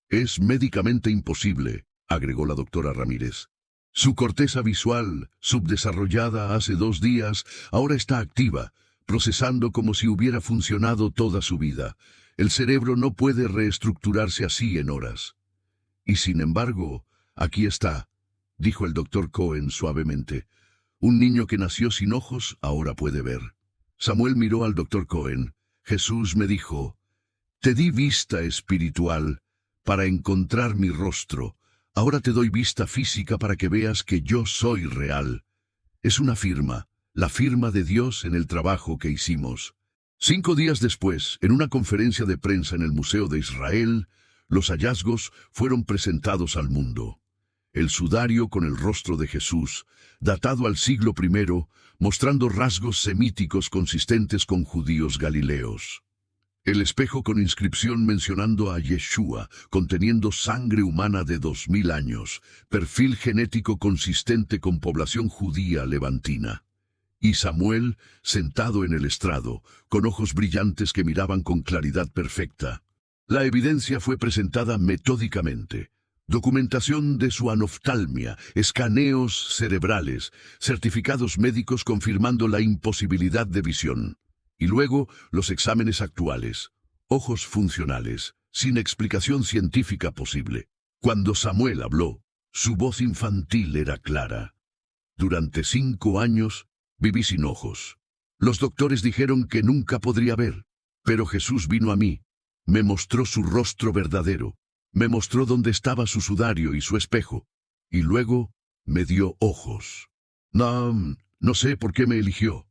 «Es médicamente imposible», agregó la doctora Ramírez. «Su corteza visual, subdesarrollada hace 2 días, ahora está activa, procesando como si hubiera funcionado toda su vida. El cerebro no puede reestructurarse así en horas». «Y sin embargo, aquí está», dijo el doctor Cohen suavemente. «Un niño que nació sin ojos ahora puede ver». Samuel miró al doctor Cohen. «Jesús me dijo, te di vista espiritual para encontrar mi rostro. Ahora te doy vista física para que veas que yo soy real». Es una firma, la firma de Dios en el trabajo que hicimos. 5 días después, en una conferencia de prensa en el Museo de Israel, los hallazgos fueron presentados al mundo. El sudario con el rostro de Jesús, datado al siglo I, mostrando rasgos semíticos consistentes con judíos galileos. El espejo con inscripción mencionando a Yeshua, conteniendo sangre humana de 2000 años, perfil genético consistente con población judía levantina. Y Samuel, sentado en el estrado, con ojos brillantes que miraban con claridad perfecta. La evidencia fue presentada metódicamente. Documentación de su anoftalmia, escaneos cerebrales, certificados médicos confirmando la imposibilidad de visión. Y luego, los exámenes actuales. Ojos funcionales, sin explicación científica posible. Cuando Samuel habló, su voz infantil era clara. «Durante 5 años, viví sin ojos. Los doctores dijeron que nunca podría ver. Pero Jesús vino a mí. Me mostró su rostro verdadero. Me mostró dónde estaba su sudario y su espejo. Y luego me dio ojos. No sé por qué me eligió.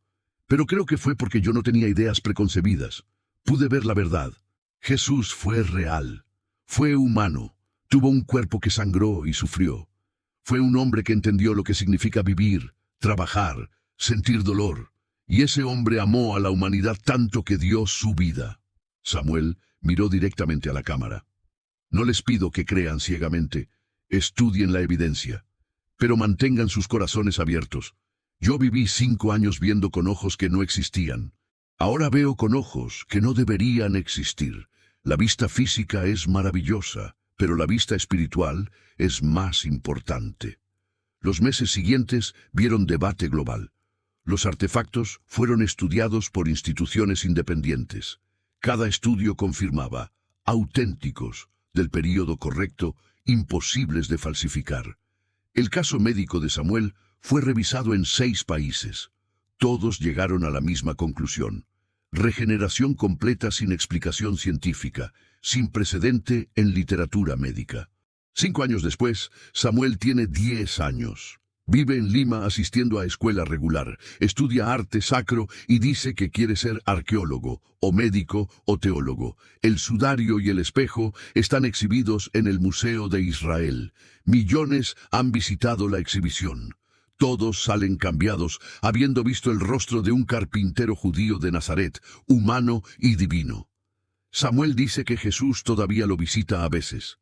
Pero creo que fue porque yo no tenía ideas preconcebidas. Pude ver la verdad. Jesús fue real. Fue humano. Tuvo un cuerpo que sangró y sufrió. Fue un hombre que entendió lo que significa vivir, trabajar, sentir dolor. Y ese hombre amó a la humanidad tanto que dio su vida». Samuel miró directamente a la cámara. «No les pido que crean ciegamente. Estudien la evidencia. Pero mantengan sus corazones abiertos. Yo viví 5 años viendo con ojos que no existían. Ahora veo con ojos que no deberían existir. La vista física es maravillosa, pero la vista espiritual es más importante». Los meses siguientes vieron debate global. Los artefactos fueron estudiados por instituciones independientes. Cada estudio confirmaba, auténticos, del período correcto, imposibles de falsificar. El caso médico de Samuel fue revisado en 6 países. Todos llegaron a la misma conclusión. Regeneración completa sin explicación científica, sin precedente en literatura médica. 5 años después, Samuel tiene 10 años. Vive en Lima asistiendo a escuela regular, estudia arte sacro y dice que quiere ser arqueólogo, o médico, o teólogo. El sudario y el espejo están exhibidos en el Museo de Israel. Millones han visitado la exhibición. Todos salen cambiados, habiendo visto el rostro de un carpintero judío de Nazaret, humano y divino. Samuel dice que Jesús todavía lo visita a veces.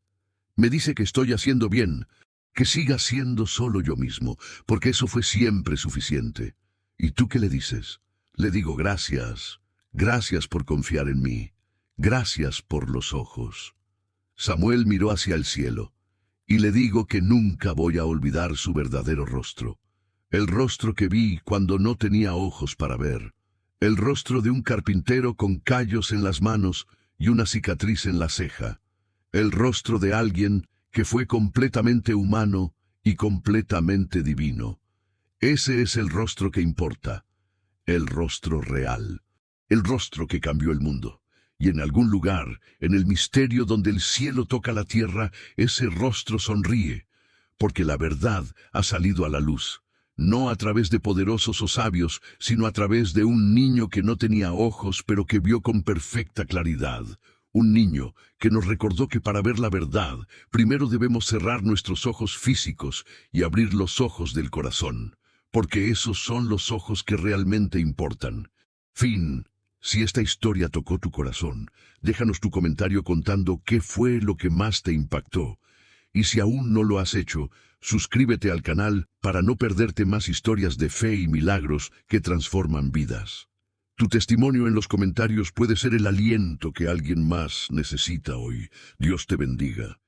«Me dice que estoy haciendo bien. Que siga siendo solo yo mismo, porque eso fue siempre suficiente. ¿Y tú qué le dices? Le digo gracias, gracias por confiar en mí, gracias por los ojos. Samuel miró hacia el cielo, y le digo que nunca voy a olvidar su verdadero rostro. El rostro que vi cuando no tenía ojos para ver. El rostro de un carpintero con callos en las manos y una cicatriz en la ceja. El rostro de alguien que fue completamente humano y completamente divino. Ese es el rostro que importa, el rostro real, el rostro que cambió el mundo. Y en algún lugar, en el misterio donde el cielo toca la tierra, ese rostro sonríe, porque la verdad ha salido a la luz, no a través de poderosos o sabios, sino a través de un niño que no tenía ojos, pero que vio con perfecta claridad. Un niño que nos recordó que para ver la verdad, primero debemos cerrar nuestros ojos físicos y abrir los ojos del corazón, porque esos son los ojos que realmente importan. Fin. Si esta historia tocó tu corazón, déjanos tu comentario contando qué fue lo que más te impactó. Y si aún no lo has hecho, suscríbete al canal para no perderte más historias de fe y milagros que transforman vidas. Tu testimonio en los comentarios puede ser el aliento que alguien más necesita hoy. Dios te bendiga.